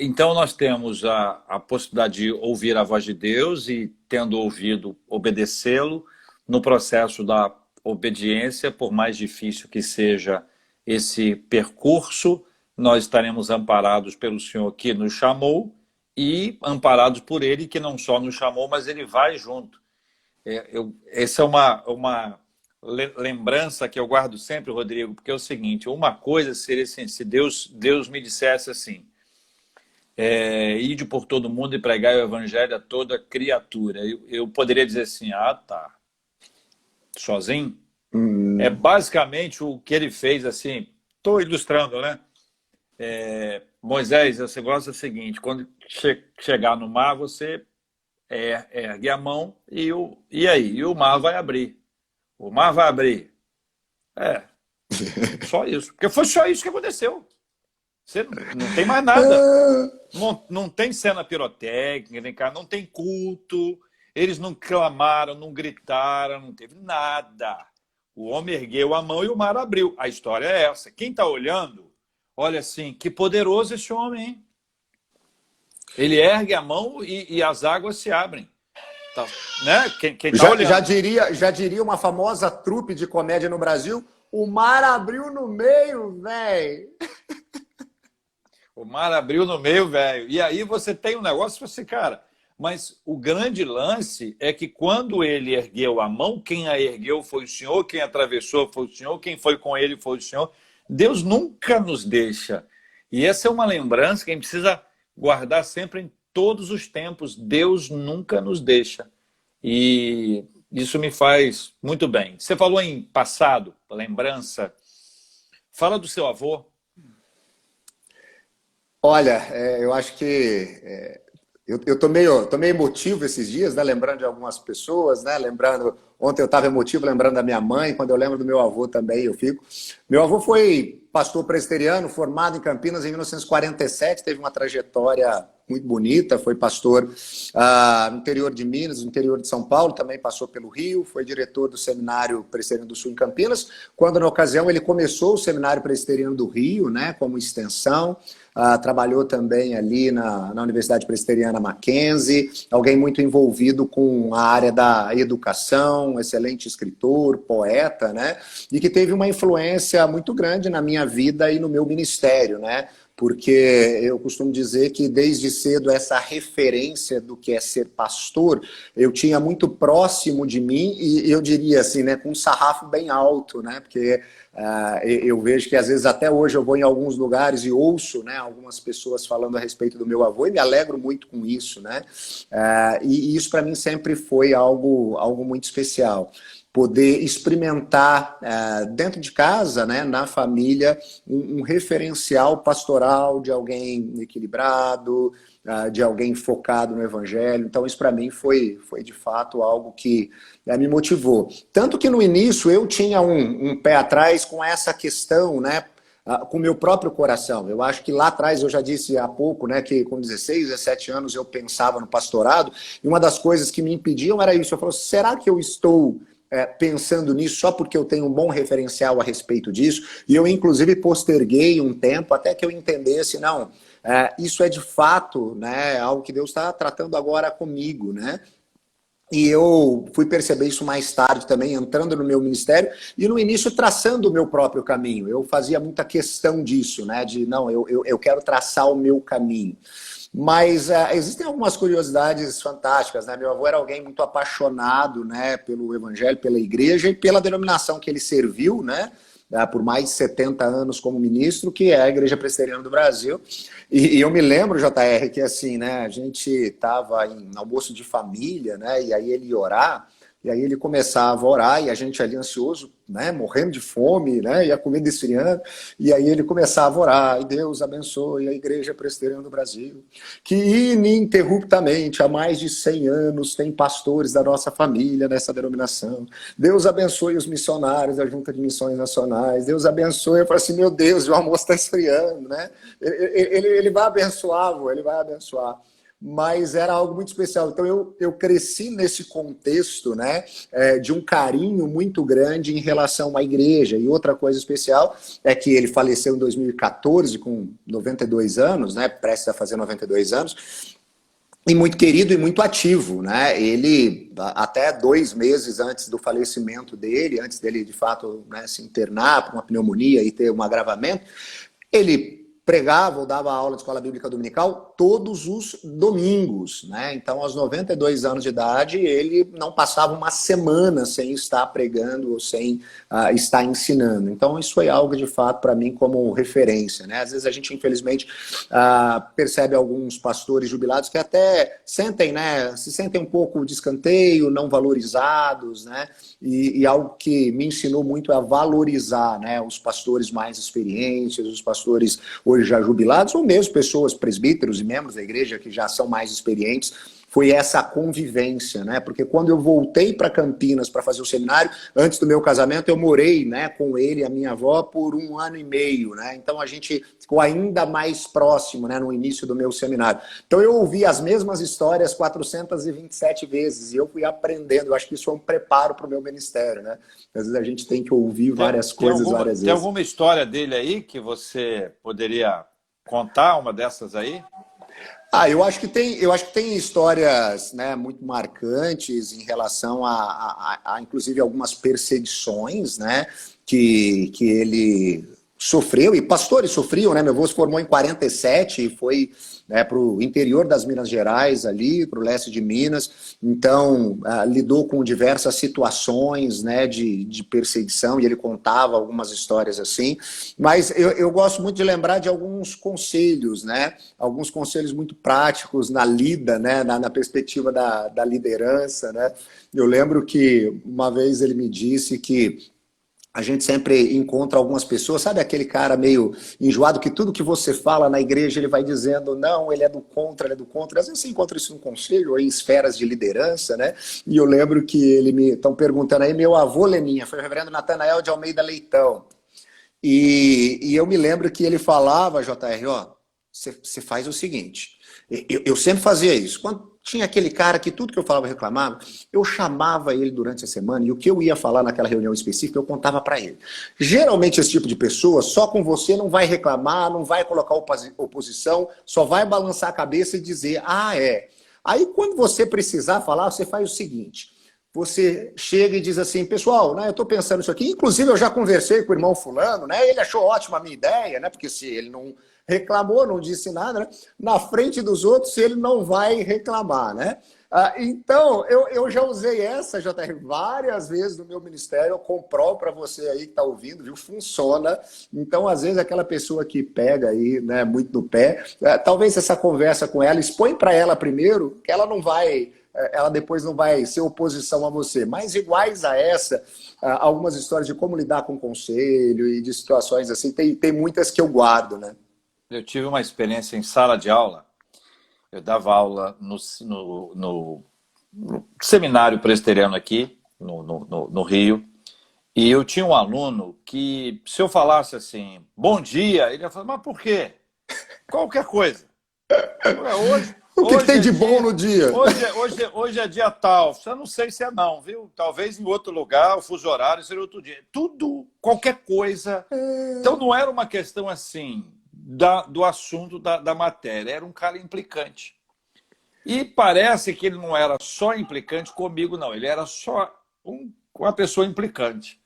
Então, nós temos a possibilidade de ouvir a voz de Deus e, tendo ouvido, obedecê-lo no processo da obediência, por mais difícil que seja esse percurso, nós estaremos amparados pelo Senhor que nos chamou e amparados por Ele, que não só nos chamou, mas Ele vai junto. Essa é uma lembrança que eu guardo sempre, Rodrigo, porque é o seguinte, uma coisa seria assim, se Deus me dissesse assim, ide por todo mundo e pregai o Evangelho a toda criatura. Eu poderia dizer assim, tá, sozinho? É basicamente o que ele fez, assim, estou ilustrando, né? Moisés, esse negócio é o seguinte, quando chegar no mar, você ergue a mão e aí? E o mar vai abrir. O mar vai abrir. Só isso. Porque foi só isso que aconteceu. Você não tem mais nada. Não tem cena pirotécnica, não tem culto. Eles não clamaram, não gritaram, não teve nada. O homem ergueu a mão e o mar abriu. A história é essa. Quem está olhando, olha assim, que poderoso esse homem, hein? Ele ergue a mão e as águas se abrem. Tá, né? Quem tá olhando. Já diria uma famosa trupe de comédia no Brasil, o mar abriu no meio, velho. O mar abriu no meio, velho. E aí você tem um negócio, você, cara... Mas o grande lance é que quando ele ergueu a mão, quem a ergueu foi o Senhor, quem atravessou foi o Senhor, quem foi com ele foi o Senhor. Deus nunca nos deixa. E essa é uma lembrança que a gente precisa guardar sempre em todos os tempos. Deus nunca nos deixa. E isso me faz muito bem. Você falou em passado, lembrança. Fala do seu avô. Olha, eu acho que Eu tô meio emotivo esses dias, né? Lembrando de algumas pessoas, né? Lembrando, ontem eu estava emotivo, lembrando da minha mãe, quando eu lembro do meu avô também, eu fico. Meu avô foi pastor presbiteriano, formado em Campinas em 1947, teve uma trajetória muito bonita, foi pastor no interior de Minas, no interior de São Paulo, também passou pelo Rio, foi diretor do Seminário Presbiteriano do Sul em Campinas, quando na ocasião ele começou o Seminário Presbiteriano do Rio, né, como extensão. Trabalhou também ali na Universidade Presbiteriana Mackenzie, alguém muito envolvido com a área da educação, excelente escritor, poeta, né? E que teve uma influência muito grande na minha vida e no meu ministério, né? Porque eu costumo dizer que desde cedo essa referência do que é ser pastor, eu tinha muito próximo de mim e eu diria assim, né, com um sarrafo bem alto, né? Porque eu vejo que às vezes até hoje eu vou em alguns lugares e ouço, né, algumas pessoas falando a respeito do meu avô e me alegro muito com isso, né? E isso para mim sempre foi algo muito especial. Poder experimentar dentro de casa, né, na família, um referencial pastoral de alguém equilibrado, de alguém focado no evangelho. Então isso para mim foi de fato algo que me motivou. Tanto que no início eu tinha um pé atrás com essa questão, né, com o meu próprio coração. Eu acho que lá atrás, eu já disse há pouco, né, que com 16, 17 anos eu pensava no pastorado, e uma das coisas que me impediam era isso. Eu falava, será que eu estou pensando nisso só porque eu tenho um bom referencial a respeito disso? E eu, inclusive, posterguei um tempo até que eu entendesse, não, isso é de fato, né, algo que Deus está tratando agora comigo, né? E eu fui perceber isso mais tarde também, entrando no meu ministério e no início traçando o meu próprio caminho. Eu fazia muita questão disso, né? De, não, eu quero traçar o meu caminho. Mas existem algumas curiosidades fantásticas, né? Meu avô era alguém muito apaixonado, né, pelo evangelho, pela igreja e pela denominação que ele serviu, né? Por mais de 70 anos como ministro, que é a Igreja Presbiteriana do Brasil. E eu me lembro, JR, que assim, né, a gente estava em almoço de família, né, e aí ele ia orar, e aí ele começava a orar, e a gente ali ansioso, né, morrendo de fome, né, e a comida esfriando, e aí ele começava a orar, e Deus abençoe a Igreja Presbiteriana do Brasil, que ininterruptamente, há mais de 100 anos, tem pastores da nossa família nessa denominação. Deus abençoe os missionários da Junta de Missões Nacionais, Deus abençoe. Eu falo assim, meu Deus, o almoço está esfriando, né? Ele vai abençoar, vô, ele vai abençoar. Mas era algo muito especial. Então eu cresci nesse contexto, né, de um carinho muito grande em relação à igreja. E outra coisa especial é que ele faleceu em 2014 com 92 anos, né, prestes a fazer 92 anos, e muito querido e muito ativo, né? Ele, até 2 meses antes do falecimento dele, antes dele de fato, né, se internar por uma pneumonia e ter um agravamento, ele pregava ou dava aula de escola bíblica dominical todos os domingos, né? Então, aos 92 anos de idade, ele não passava uma semana sem estar pregando ou sem estar ensinando. Então, isso foi algo, de fato, para mim, como referência, né? Às vezes a gente, infelizmente, percebe alguns pastores jubilados que até sentem, né, se sentem um pouco de escanteio, não valorizados, né? E algo que me ensinou muito é a valorizar, né, os pastores mais experientes, os pastores hoje já jubilados, ou mesmo pessoas, presbíteros e membros da igreja que já são mais experientes. Foi essa convivência, né? Porque quando eu voltei para Campinas para fazer o seminário, antes do meu casamento, eu morei, né, com ele e a minha avó por 1 ano e meio, né? Então a gente ficou ainda mais próximo, né, no início do meu seminário. Então eu ouvi as mesmas histórias 427 vezes e eu fui aprendendo. Eu acho que isso é um preparo para o meu ministério, né? Às vezes a gente tem que ouvir várias coisas várias vezes. Tem alguma história dele aí que você poderia contar, uma dessas aí? Eu acho que tem histórias, né, muito marcantes em relação a inclusive algumas perseguições, né, que ele sofreu, e pastores sofriam, né? Meu avô se formou em 47 e foi, né, para o interior das Minas Gerais, ali, para o leste de Minas. Então, lidou com diversas situações, né, de perseguição, e ele contava algumas histórias assim. Mas eu gosto muito de lembrar de alguns conselhos, né? Alguns conselhos muito práticos na lida, né, na perspectiva da liderança, né? Eu lembro que uma vez ele me disse que a gente sempre encontra algumas pessoas, sabe aquele cara meio enjoado que tudo que você fala na igreja ele vai dizendo, não, ele é do contra, ele é do contra. Às vezes você encontra isso no conselho ou em esferas de liderança, né? E eu lembro que ele me estão perguntando aí, meu avô Leninha, foi o reverendo Natanael de Almeida Leitão. E eu me lembro que ele falava, JR, ó, você faz o seguinte, eu sempre fazia isso, quando tinha aquele cara que tudo que eu falava reclamava, eu chamava ele durante a semana e o que eu ia falar naquela reunião específica eu contava para ele. Geralmente esse tipo de pessoa só com você não vai reclamar, não vai colocar oposição, só vai balançar a cabeça e dizer, ah, é. Aí quando você precisar falar, você faz o seguinte, você chega e diz assim, pessoal, né, eu estou pensando isso aqui, inclusive eu já conversei com o irmão fulano, né, ele achou ótima a minha ideia, né, porque se ele não reclamou, não disse nada, né, na frente dos outros ele não vai reclamar, né. Então, eu já usei essa, JR, várias vezes no meu ministério, eu comprovo para você aí que está ouvindo, viu, funciona. Então, às vezes, aquela pessoa que pega aí, né, muito no pé, talvez essa conversa com ela, expõe para ela primeiro, que ela não vai... ela depois não vai ser oposição a você. Mas iguais a essa, algumas histórias de como lidar com conselho e de situações assim, tem muitas que eu guardo, né? Eu tive uma experiência em sala de aula. Eu dava aula no seminário presbiteriano aqui, no Rio, e eu tinha um aluno que, se eu falasse assim, bom dia, ele ia falar, mas por quê? Qualquer coisa. O que tem de bom no dia? Hoje é dia tal. Eu não sei se é não, viu? Talvez em outro lugar, o fuso horário seria outro dia. Tudo, qualquer coisa. Então não era uma questão assim do assunto da matéria. Era um cara implicante. E parece que ele não era só implicante comigo, não. Ele era só uma pessoa implicante.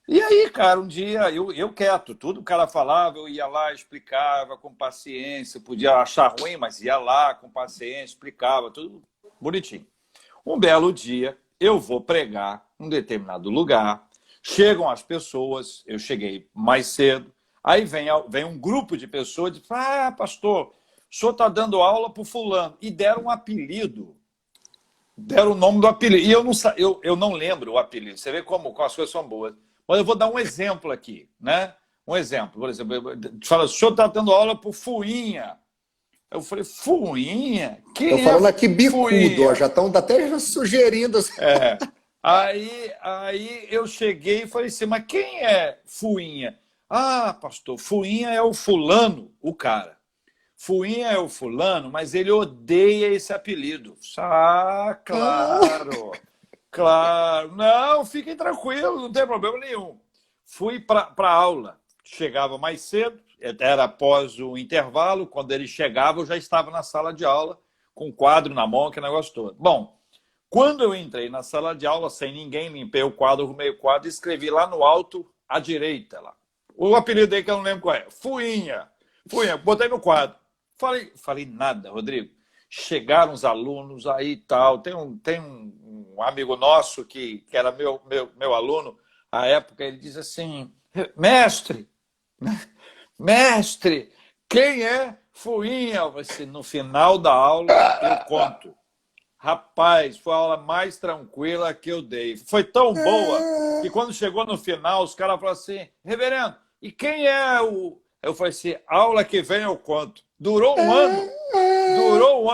E aí, cara, um dia, eu quieto, tudo o cara falava, eu ia lá, explicava com paciência, podia achar ruim, mas ia lá com paciência, explicava, tudo bonitinho. Um belo dia, eu vou pregar em um determinado lugar, chegam as pessoas, eu cheguei mais cedo, aí vem um grupo de pessoas e diz, pastor, o senhor está dando aula para o fulano, e deram um apelido. Deram o nome do apelido. E eu não lembro o apelido. Você vê como as coisas são boas. Mas eu vou dar um exemplo aqui, né? Um exemplo. Por exemplo, fala, o senhor está dando aula para o Fuinha. Eu falei, Fuinha? Estou falando aqui bicudo, ó, já estão até sugerindo. Aí eu cheguei e falei assim, mas quem é Fuinha? Ah, pastor, Fuinha é o fulano, o cara. Fuinha é o fulano, mas ele odeia esse apelido. Claro, claro. Não, fiquem tranquilos, não tem problema nenhum. Fui para a aula, chegava mais cedo, era após o intervalo, quando ele chegava eu já estava na sala de aula, com o quadro na mão, aquele negócio todo. Bom, quando eu entrei na sala de aula, sem ninguém, limpei o quadro, arrumei o quadro e escrevi lá no alto, à direita, lá. O apelido dele que eu não lembro qual é, Fuinha, botei no quadro. Falei nada, Rodrigo. Chegaram os alunos aí e tal. Tem um amigo nosso que era meu aluno, à época, ele diz assim, mestre, quem é Fuinha? Eu falei assim, no final da aula eu conto. Rapaz, foi a aula mais tranquila que eu dei. Foi tão boa que quando chegou no final, os caras falaram assim, reverendo, e quem é o... Eu falei assim, aula que vem eu conto. Durou um ano.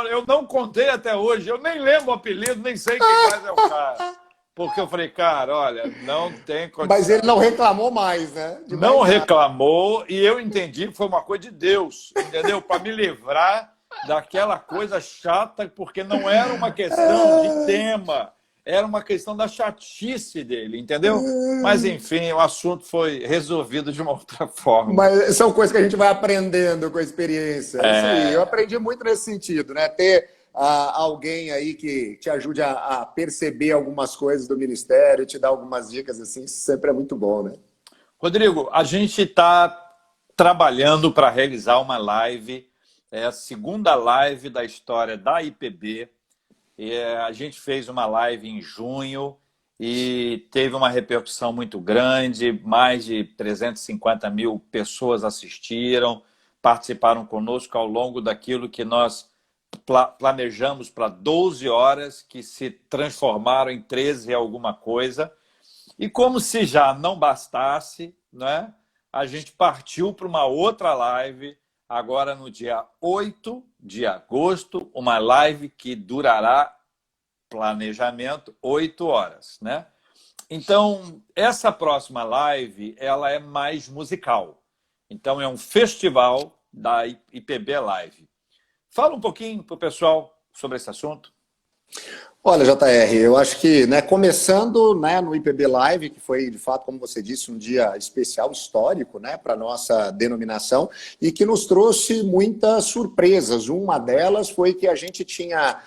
Eu não contei até hoje. Eu nem lembro o apelido, nem sei quem mais é o cara. Porque eu falei, cara, olha, não tem condição. Mas ele não reclamou mais, né? Não reclamou e eu entendi que foi uma coisa de Deus, entendeu? Para me livrar daquela coisa chata, porque não era uma questão de tema. Era uma questão da chatice dele, entendeu? Mas, enfim, o assunto foi resolvido de uma outra forma. Mas são coisas que a gente vai aprendendo com a experiência. Isso aí. Eu aprendi muito nesse sentido, né? Ter alguém aí que te ajude a perceber algumas coisas do ministério, te dar algumas dicas, assim, isso sempre é muito bom, né? Rodrigo, a gente está trabalhando para realizar uma live, é a segunda live da história da IPB. A gente fez uma live em junho e teve uma repercussão muito grande, mais de 350 mil pessoas assistiram, participaram conosco ao longo daquilo que nós planejamos para 12 horas, que se transformaram em 13 alguma coisa. E como se já não bastasse, né, a gente partiu para uma outra live, agora no dia 8 de agosto, uma live que durará, planejamento, 8 horas, né? Então, essa próxima live, ela é mais musical. Então, é um festival da IPB Live. Fala um pouquinho para o pessoal sobre esse assunto. Olha, JR, eu acho que, né, começando, né, no IPB Live, que foi, de fato, como você disse, um dia especial, histórico, né, para a nossa denominação, e que nos trouxe muitas surpresas. Uma delas foi que a gente tinha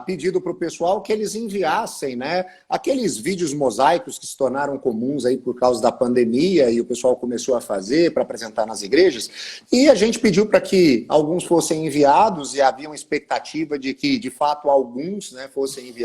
pedido para o pessoal que eles enviassem, né, aqueles vídeos mosaicos que se tornaram comuns aí por causa da pandemia, e o pessoal começou a fazer para apresentar nas igrejas, e a gente pediu para que alguns fossem enviados, e havia uma expectativa de que, de fato, alguns, né, fossem enviados,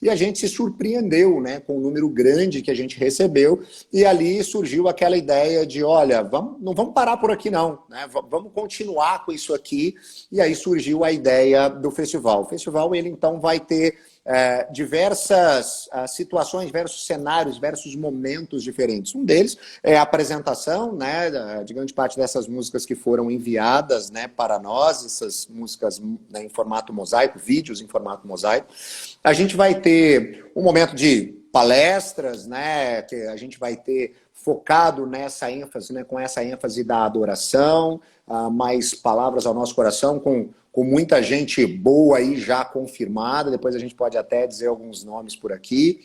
e a gente se surpreendeu, né, com o número grande que a gente recebeu, e ali surgiu aquela ideia de, olha, não vamos parar por aqui não, né, vamos continuar com isso aqui, e aí surgiu a ideia do festival. O festival, ele então vai ter diversas situações, diversos cenários, diversos momentos diferentes. Um deles é a apresentação, né, de grande parte dessas músicas que foram enviadas, né, para nós, essas músicas, né, em formato mosaico, vídeos em formato mosaico. A gente vai ter um momento de palestras, né, que a gente vai ter focado nessa ênfase, né, com essa ênfase da adoração, mais palavras ao nosso coração, com muita gente boa aí já confirmada, depois a gente pode até dizer alguns nomes por aqui.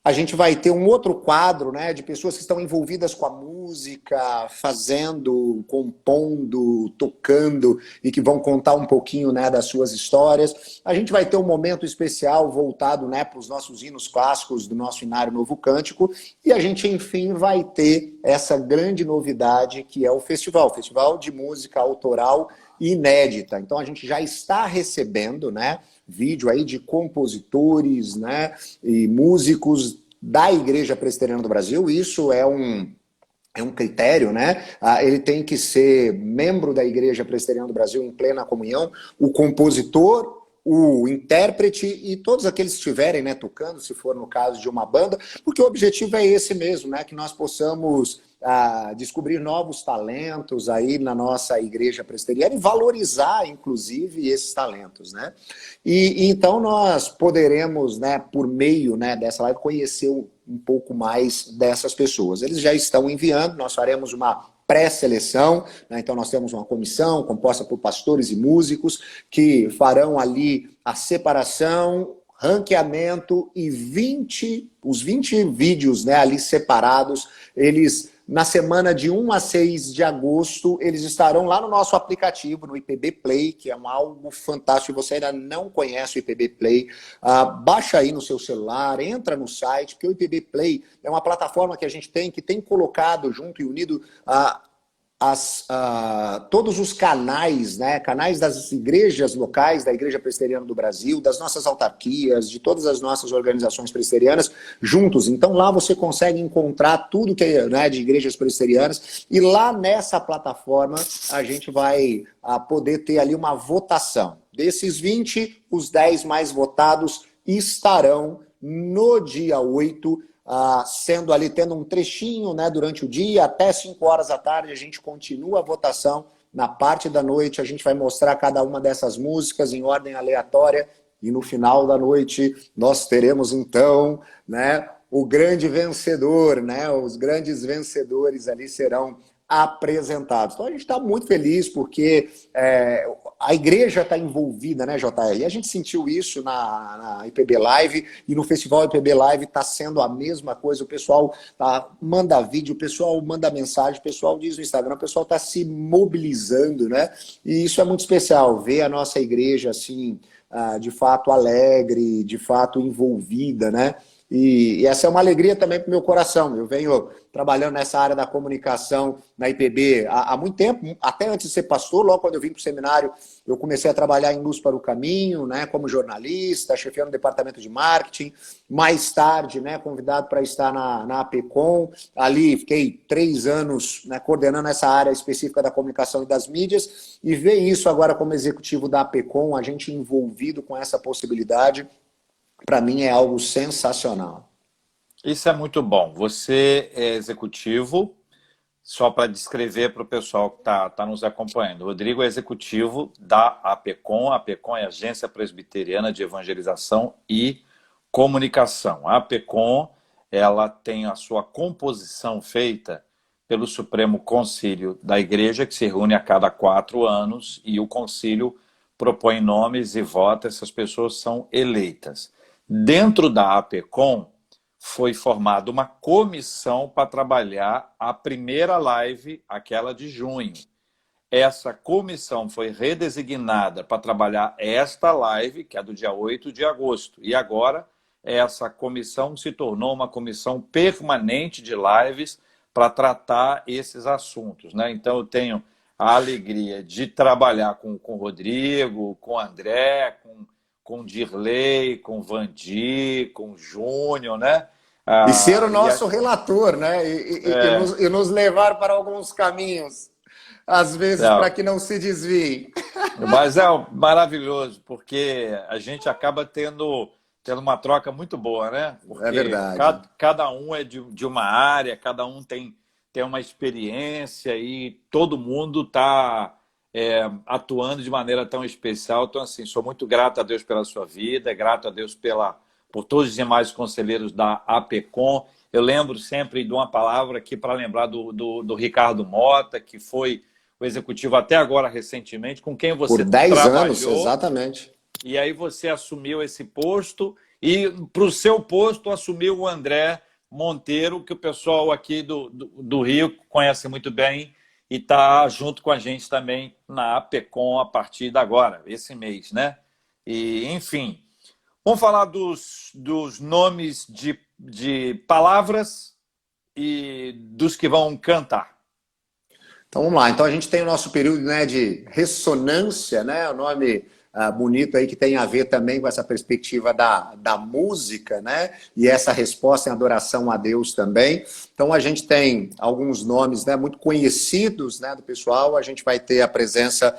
A gente vai ter um outro quadro, né, de pessoas que estão envolvidas com a música, fazendo, compondo, tocando, e que vão contar um pouquinho, né, das suas histórias. A gente vai ter um momento especial voltado, né, para os nossos hinos clássicos do nosso Inário Novo Cântico, e a gente, enfim, vai ter essa grande novidade que é o Festival de Música Autoral inédita. Então a gente já está recebendo, né, vídeo aí de compositores, né, e músicos da Igreja Presbiteriana do Brasil. Isso é um critério, né? Ele tem que ser membro da Igreja Presbiteriana do Brasil em plena comunhão, o compositor, o intérprete e todos aqueles que estiverem, né, tocando, se for no caso de uma banda, porque o objetivo é esse mesmo, né, que nós possamos descobrir novos talentos aí na nossa igreja presbiteriana e valorizar, inclusive, esses talentos, né? E então nós poderemos, né, por meio, né, dessa live, conhecer um pouco mais dessas pessoas. Eles já estão enviando, nós faremos uma pré-seleção, né? Então nós temos uma comissão composta por pastores e músicos que farão ali a separação, ranqueamento e os 20 vídeos, né, ali separados, eles, na semana de 1 a 6 de agosto, eles estarão lá no nosso aplicativo, no IPB Play, que é algo fantástico. Se você ainda não conhece o IPB Play, baixa aí no seu celular, entra no site, porque o IPB Play é uma plataforma que a gente tem, que tem colocado junto e unido todos os canais, né, canais das igrejas locais, da Igreja Presbiteriana do Brasil, das nossas autarquias, de todas as nossas organizações presbiterianas, juntos. Então lá você consegue encontrar tudo que é, né, de igrejas presbiterianas, e lá nessa plataforma a gente vai poder ter ali uma votação. Desses 20, os 10 mais votados estarão no dia 8, sendo ali, tendo um trechinho, né, durante o dia, até 5 horas da tarde, a gente continua a votação. Na parte da noite, a gente vai mostrar cada uma dessas músicas em ordem aleatória, e no final da noite, nós teremos, então, né, o grande vencedor, né, os grandes vencedores ali serão apresentados. Então a gente está muito feliz porque a igreja está envolvida, né, JR? E a gente sentiu isso na IPB Live, e no Festival IPB Live está sendo a mesma coisa. O pessoal manda vídeo, o pessoal manda mensagem, o pessoal diz no Instagram, o pessoal está se mobilizando, né? E isso é muito especial, ver a nossa igreja assim, de fato alegre, de fato envolvida, né? E essa é uma alegria também para o meu coração. Eu venho trabalhando nessa área da comunicação na IPB há muito tempo, até antes de ser pastor. Logo quando eu vim para o seminário, eu comecei a trabalhar em Luz para o Caminho, né, como jornalista, chefiando o departamento de marketing. Mais tarde, né, convidado para estar na APECOM. Ali fiquei 3 anos, né, coordenando essa área específica da comunicação e das mídias. E ver isso agora como executivo da APECOM, a gente envolvido com essa possibilidade, para mim é algo sensacional. Isso é muito bom. Você é executivo, só para descrever para o pessoal que tá nos acompanhando. O Rodrigo é executivo da APECOM. A APECOM é a Agência Presbiteriana de Evangelização e Comunicação. A APECOM, ela tem a sua composição feita pelo Supremo Concílio da Igreja, que se reúne a cada 4 anos, e o concílio propõe nomes e vota, essas pessoas são eleitas. Dentro da APECOM, foi formada uma comissão para trabalhar a primeira live, aquela de junho. Essa comissão foi redesignada para trabalhar esta live, que é do dia 8 de agosto. E agora, essa comissão se tornou uma comissão permanente de lives para tratar esses assuntos, né? Então, eu tenho a alegria de trabalhar com o Rodrigo, com o André, com o Dirley, com o Vandi, com o Júnior, né? E ser o E nosso relator, né? E nos levar para alguns caminhos, às vezes, para que não se desviem. Mas é maravilhoso, porque a gente acaba tendo uma troca muito boa, né? É Porque verdade. cada um é de uma área, cada um tem uma experiência e todo mundo está atuando de maneira tão especial. Então, assim, sou muito grato a Deus pela sua vida, grato a Deus por todos os demais conselheiros da APECOM. Eu lembro sempre de uma palavra aqui para lembrar do Ricardo Mota, que foi o executivo até agora recentemente, com quem Por você 10 anos, trabalhou, exatamente. e aí você assumiu esse posto, e para o seu posto assumiu o André Monteiro, que o pessoal aqui do Rio conhece muito bem, e está junto com a gente também na APECOM a partir de agora, esse mês, né? E, enfim, vamos falar dos nomes de palavras e dos que vão cantar. Então vamos lá. Então a gente tem o nosso período, né, de ressonância, né? O nome bonito aí que tem a ver também com essa perspectiva da música, né? E essa resposta em adoração a Deus também. Então a gente tem alguns nomes, né, muito conhecidos, né, do pessoal. A gente vai ter a presença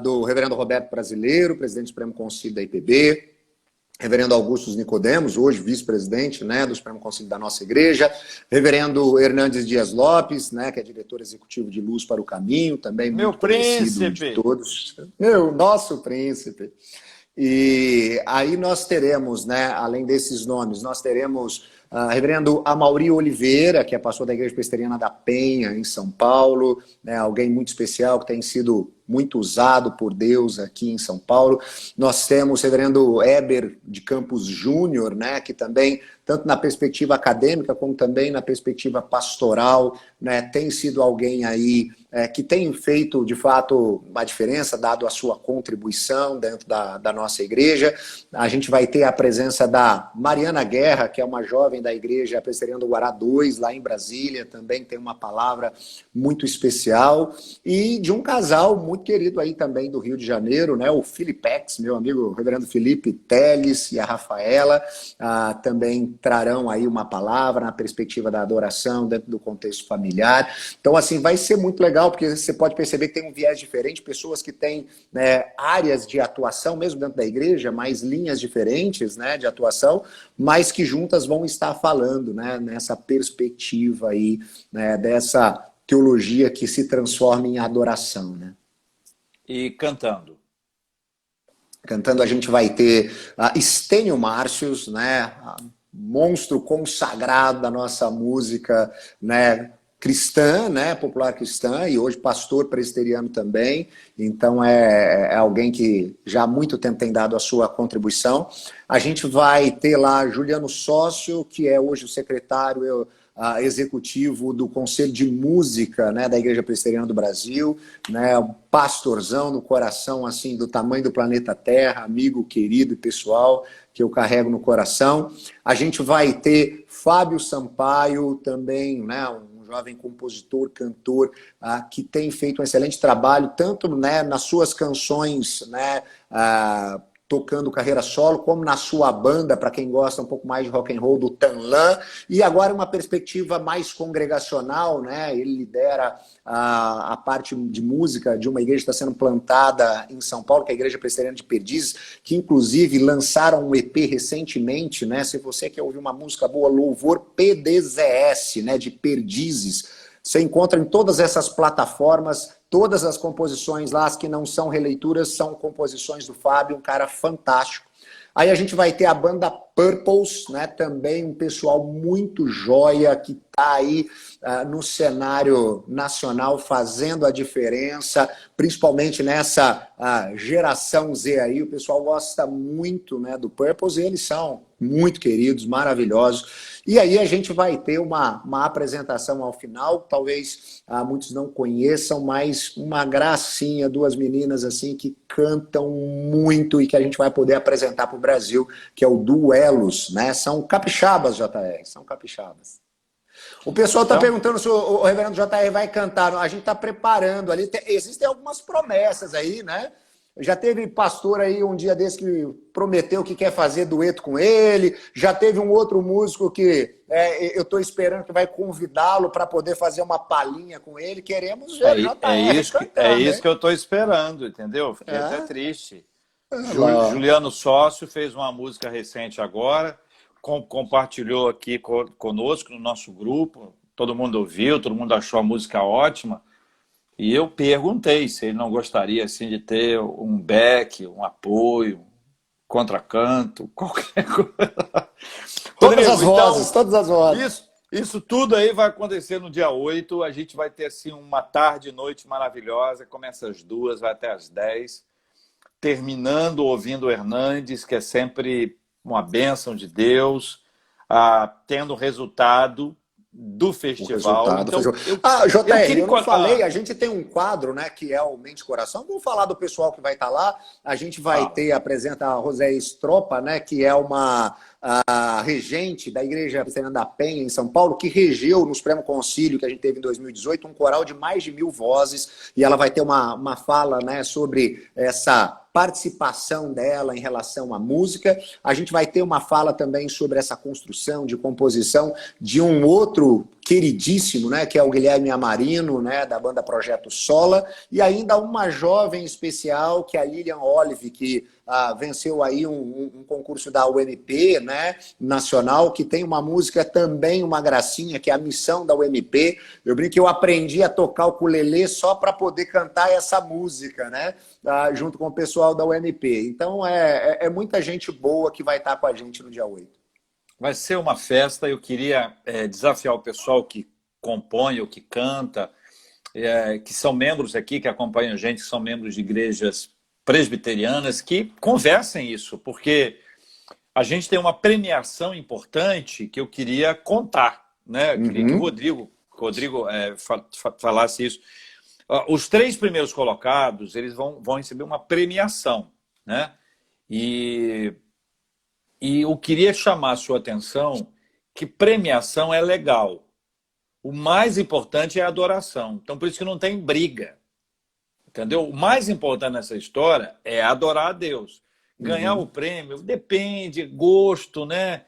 do Reverendo Roberto Brasileiro, presidente do Supremo Conselho da IPB. Reverendo Augusto Nicodemos, hoje vice-presidente, né, do Supremo Conselho da nossa igreja. Reverendo Hernandes Dias Lopes, né, que é diretor executivo de Luz para o Caminho, também Meu muito conhecido de príncipe! todos. Nosso príncipe. E aí nós teremos, né, além desses nomes, nós teremos Reverendo Amaury Oliveira, que é pastor da Igreja Presbiteriana da Penha, em São Paulo, né, alguém muito especial que tem sido muito usado por Deus aqui em São Paulo. Nós temos o Reverendo Heber de Campos Júnior, né, que também, tanto na perspectiva acadêmica como também na perspectiva pastoral, né, tem sido alguém aí que tem feito, de fato, uma diferença, dado a sua contribuição dentro da nossa igreja. A gente vai ter a presença da Mariana Guerra, que é uma jovem da Igreja Presbiteriana do Guará 2, lá em Brasília, também tem uma palavra muito especial, e de um casal muito querido aí também do Rio de Janeiro, né, o Filipex, meu amigo o Reverendo Felipe Teles e a Rafaela, também trarão aí uma palavra na perspectiva da adoração dentro do contexto familiar. Então, assim, vai ser muito legal, porque você pode perceber que tem um viés diferente, pessoas que têm, né, áreas de atuação, mesmo dentro da igreja, mas linhas diferentes, né, de atuação, mas que juntas vão estar falando, né, nessa perspectiva aí, né, dessa teologia que se transforma em adoração, né? E cantando. Cantando a gente vai ter Estênio Márcios, né, monstro consagrado da nossa música, né, cristã, né, popular cristã, e hoje pastor presbiteriano também. Então é alguém que já há muito tempo tem dado a sua contribuição. A gente vai ter lá Juliano Sócio, que é hoje o secretário executivo do Conselho de Música, né, da Igreja Presbiteriana do Brasil, né, um pastorzão no coração, assim, do tamanho do planeta Terra, amigo querido e pessoal que eu carrego no coração. A gente vai ter Fábio Sampaio também, né, um jovem compositor, cantor, que tem feito um excelente trabalho, tanto, né, nas suas canções, né, tocando carreira solo, como na sua banda, para quem gosta um pouco mais de rock and roll, do Tanlan, e agora uma perspectiva mais congregacional, né? Ele lidera a parte de música de uma igreja que está sendo plantada em São Paulo, que é a Igreja Presbiteriana de Perdizes, que inclusive lançaram um EP recentemente, né? Se você quer ouvir uma música boa, Louvor PDZS, né? De Perdizes, você encontra em todas essas plataformas. Todas as composições lá, as que não são releituras, são composições do Fábio, um cara fantástico. Aí a gente vai ter a banda Purples, né? Também um pessoal muito joia, que está aí no cenário nacional fazendo a diferença, principalmente nessa geração Z aí. O pessoal gosta muito, né, do Purples, e eles são muito queridos, maravilhosos. E aí a gente vai ter uma apresentação ao final, talvez muitos não conheçam, mas uma gracinha, duas meninas assim que cantam muito e que a gente vai poder apresentar para o Brasil, que é o Duelos, né? São capixabas, JR, são capixabas. O pessoal está perguntando se o reverendo JR vai cantar. A gente está preparando ali. Existem algumas promessas aí, né? Já teve pastor aí um dia desse que prometeu que quer fazer dueto com ele. Já teve um outro músico que eu estou esperando que vai convidá-lo para poder fazer uma palhinha com ele. Queremos ver JR cantando. É isso que eu estou esperando, entendeu? Fiquei até triste. Juliano Sócio fez uma música recente agora, compartilhou aqui conosco no nosso grupo. Todo mundo ouviu, todo mundo achou a música ótima. E eu perguntei se ele não gostaria assim, de ter um back, um apoio, um contracanto, qualquer coisa. Todas as vozes, todas as vozes. Isso tudo aí vai acontecer no dia 8. A gente vai ter assim, uma tarde e noite maravilhosa. Começa às 2, vai até às 10. Terminando ouvindo o Hernandes, que é sempre uma bênção de Deus, tendo resultado do festival. JR, eu não falei, a gente tem um quadro, né, que é o Mente e Coração. Vamos falar do pessoal que vai estar lá. A gente vai apresenta a Roséia Estropa, né, que é uma regente da Igreja Presbiteriana da Penha, em São Paulo, que regeu no Supremo Concílio, que a gente teve em 2018, um coral de mais de 1000 vozes, e ela vai ter uma fala, né, sobre essa participação dela em relação à música. A gente vai ter uma fala também sobre essa construção de composição de um outro queridíssimo, né, que é o Guilherme Amarino, né, da banda Projeto Sola, e ainda uma jovem especial, que é a Lilian Olive, que venceu aí um concurso da UMP, né, nacional, que tem uma música também, uma gracinha, que é a Missão da UMP. Eu brinco que eu aprendi a tocar o ukulele só para poder cantar essa música, né, junto com o pessoal da UMP. Então é muita gente boa que vai estar com a gente no dia 8. Vai ser uma festa. Eu queria desafiar o pessoal que compõe ou que canta, que são membros aqui, que acompanham a gente, que são membros de igrejas presbiterianas, que conversem isso, porque a gente tem uma premiação importante que eu queria contar, né? Eu queria que o Rodrigo falasse isso. Os 3 primeiros colocados, eles vão receber uma premiação, né? E eu queria chamar a sua atenção que premiação é legal. O mais importante é a adoração. Então, por isso que não tem briga. Entendeu? O mais importante nessa história é adorar a Deus. Ganhar o prêmio depende, gosto, né?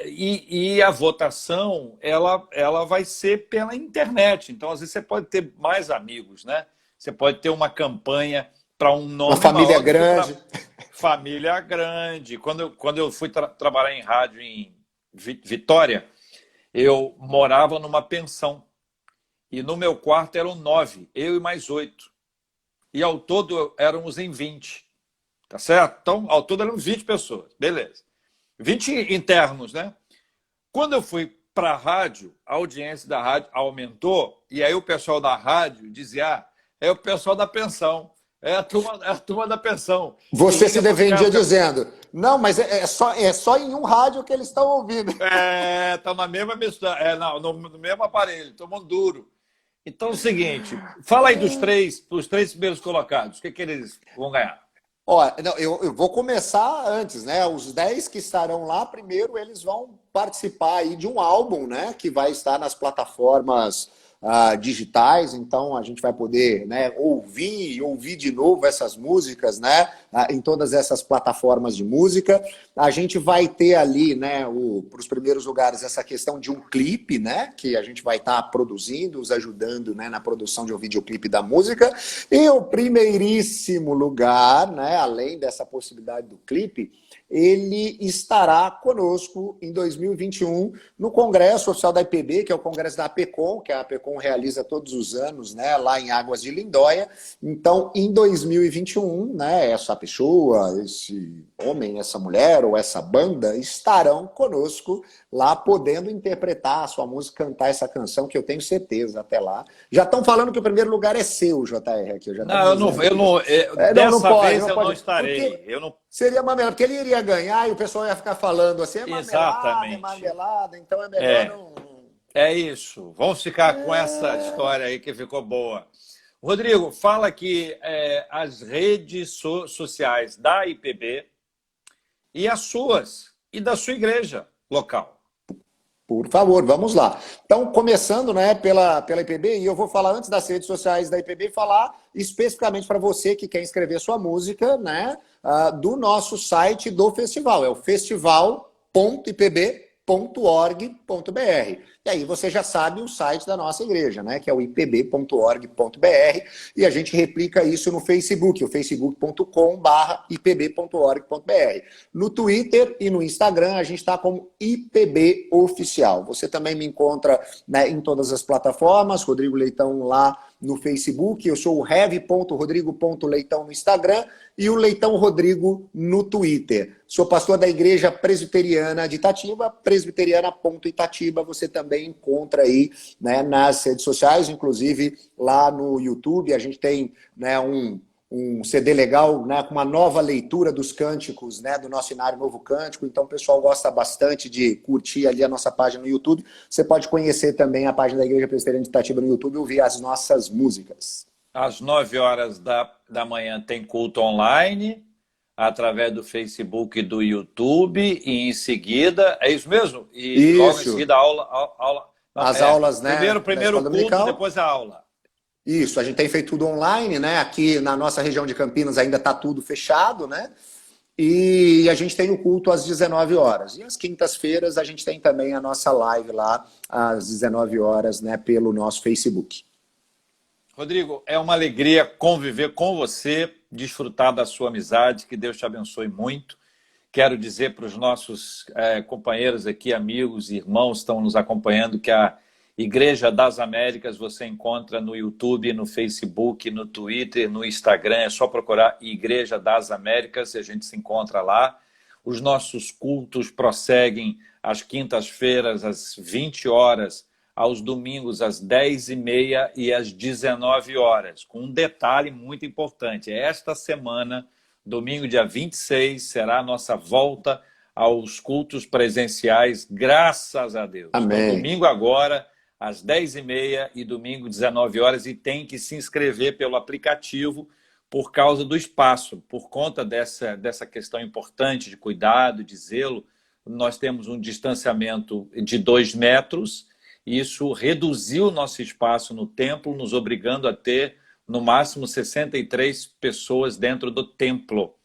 E a votação, ela vai ser pela internet. Então, às vezes, você pode ter mais amigos, né? Você pode ter uma campanha para um nome. Uma família grande. Família grande. Quando eu fui trabalhar em rádio em Vitória, eu morava numa pensão. E no meu quarto eram 9, eu e mais 8. E ao todo éramos em 20. Tá certo? Então, ao todo eram 20 pessoas. Beleza. 20 internos, né? Quando eu fui para a rádio, a audiência da rádio aumentou, e aí o pessoal da rádio dizia: é o pessoal da pensão. É a turma da pensão. Você se defendia dizendo: não, mas é só em um rádio que eles estão ouvindo. Tá na mesma mistura, no mesmo aparelho, tomando duro. Então é o seguinte, fala aí dos 3 primeiros colocados, o que eles vão ganhar? Não, eu vou começar antes, né? Os 10 que estarão lá, primeiro eles vão participar aí de um álbum, né? Que vai estar nas plataformas digitais, então a gente vai poder, né, ouvir e ouvir de novo essas músicas, né, em todas essas plataformas de música. A gente vai ter ali, né, para os primeiros lugares, essa questão de um clipe, né, que a gente vai estar produzindo, os ajudando, né, na produção de um videoclipe da música. E o primeiríssimo lugar, né, além dessa possibilidade do clipe, ele estará conosco em 2021 no Congresso Oficial da IPB, que é o Congresso da APECOM, que a APECOM realiza todos os anos, né, lá em Águas de Lindóia. Então, em 2021, né, essa pessoa, esse homem, essa mulher ou essa banda estarão conosco lá, podendo interpretar a sua música, cantar essa canção, que eu tenho certeza até lá. Já estão falando que o primeiro lugar é seu, JR, aqui. Eu já Não, não dessa pode, vez não eu não pode. estarei. Porque seria uma melhor, porque ele iria ganhar e o pessoal ia ficar falando assim, é Exatamente. marmelada, então é melhor não... É isso. Vamos ficar com essa história aí que ficou boa. Rodrigo, fala aqui as redes sociais da IPB e as suas e da sua igreja local. Por favor, vamos lá. Então, começando, né, pela IPB, e eu vou falar antes das redes sociais da IPB, falar especificamente para você que quer inscrever sua música, né, do nosso site do festival. É o festival.ipb.org.br. E aí você já sabe o site da nossa igreja, né? Que é o ipb.org.br, e a gente replica isso no Facebook, o facebook.com/ipb.org.br. No Twitter e no Instagram a gente está como IPB Oficial. Você também me encontra, né, em todas as plataformas, Rodrigo Leitão lá no Facebook, eu sou o heavy.rodrigo.leitão no Instagram e o Leitão Rodrigo no Twitter. Sou pastor da Igreja Presbiteriana de Itatiba, presbiteriana.itatiba, você também encontra aí, né, nas redes sociais, inclusive lá no YouTube, a gente tem, né, um CD legal, né, com uma nova leitura dos cânticos, né, do nosso Inário Novo Cântico, então o pessoal gosta bastante de curtir ali a nossa página no YouTube. Você pode conhecer também a página da Igreja Presbiteriana de Itatiba no YouTube e ouvir as nossas músicas. Às 9 horas da manhã tem culto online, através do Facebook e do YouTube, e em seguida, é isso mesmo? E isso. Logo em seguida aula as aulas, né? Primeiro culto, depois a aula. Isso, a gente tem feito tudo online, né? Aqui na nossa região de Campinas ainda está tudo fechado, né? E a gente tem o culto às 19 horas. E às quintas-feiras a gente tem também a nossa live lá às 19 horas, né? Pelo nosso Facebook. Rodrigo, é uma alegria conviver com você, desfrutar da sua amizade, que Deus te abençoe muito. Quero dizer para os nossos companheiros aqui, amigos e irmãos que estão nos acompanhando, que a Igreja das Américas você encontra no YouTube, no Facebook, no Twitter, no Instagram. É só procurar Igreja das Américas e a gente se encontra lá. Os nossos cultos prosseguem às quintas-feiras, às 20 horas, aos domingos, às 10h30 e às 19 horas. Com um detalhe muito importante. Esta semana, domingo, dia 26, será a nossa volta aos cultos presenciais, graças a Deus. Amém. Então, domingo agora, às 10h30 e domingo, 19 horas, e tem que se inscrever pelo aplicativo por causa do espaço, por conta dessa questão importante de cuidado, de zelo. Nós temos um distanciamento de 2 metros, isso reduziu o nosso espaço no templo, nos obrigando a ter, no máximo, 63 pessoas dentro do templo.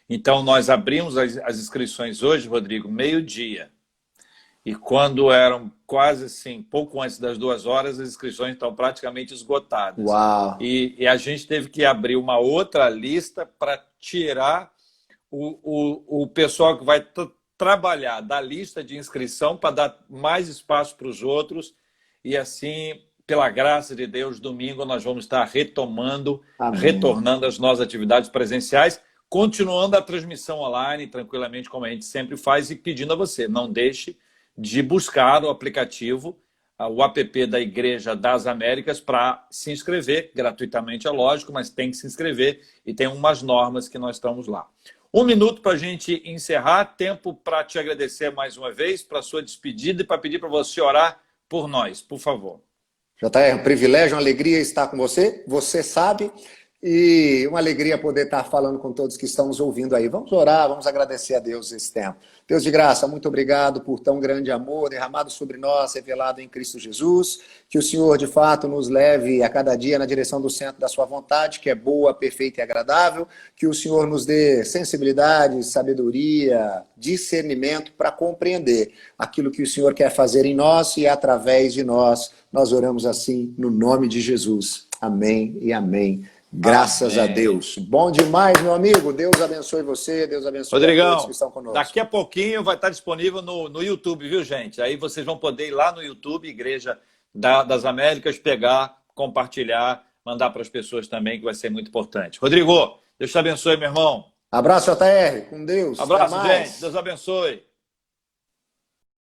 Então, nós abrimos as inscrições hoje, Rodrigo, meio-dia. E quando eram quase assim, pouco antes das 2 horas, as inscrições estão praticamente esgotadas. Uau. E a gente teve que abrir uma outra lista para tirar o pessoal que vai trabalhar da lista de inscrição para dar mais espaço para os outros. E assim, pela graça de Deus, domingo nós vamos estar retornando as nossas atividades presenciais, continuando a transmissão online, tranquilamente, como a gente sempre faz, e pedindo a você, não deixe de buscar o aplicativo, o app da Igreja das Américas, para se inscrever, gratuitamente é lógico, mas tem que se inscrever e tem umas normas que nós estamos lá. 1 minuto para a gente encerrar, tempo para te agradecer mais uma vez, para a sua despedida e para pedir para você orar por nós, por favor. JR, é um privilégio, uma alegria estar com você, você sabe. E uma alegria poder estar falando com todos que estão nos ouvindo aí. Vamos orar, vamos agradecer a Deus esse tempo. Deus de graça, muito obrigado por tão grande amor derramado sobre nós, revelado em Cristo Jesus. Que o Senhor, de fato, nos leve a cada dia na direção do centro da sua vontade, que é boa, perfeita e agradável. Que o Senhor nos dê sensibilidade, sabedoria, discernimento para compreender aquilo que o Senhor quer fazer em nós e através de nós. Nós oramos assim no nome de Jesus. Amém e amém. Graças a Deus. Bom demais, meu amigo. Deus abençoe você, Deus abençoe Rodrigão, a todos que estão conosco. daqui a pouquinho vai estar disponível no YouTube, viu, gente? Aí vocês vão poder ir lá no YouTube, Igreja das Américas, pegar, compartilhar, mandar para as pessoas também, que vai ser muito importante. Rodrigo, Deus te abençoe, meu irmão. Abraço, JR. Com Deus. Abraço, gente. Deus abençoe.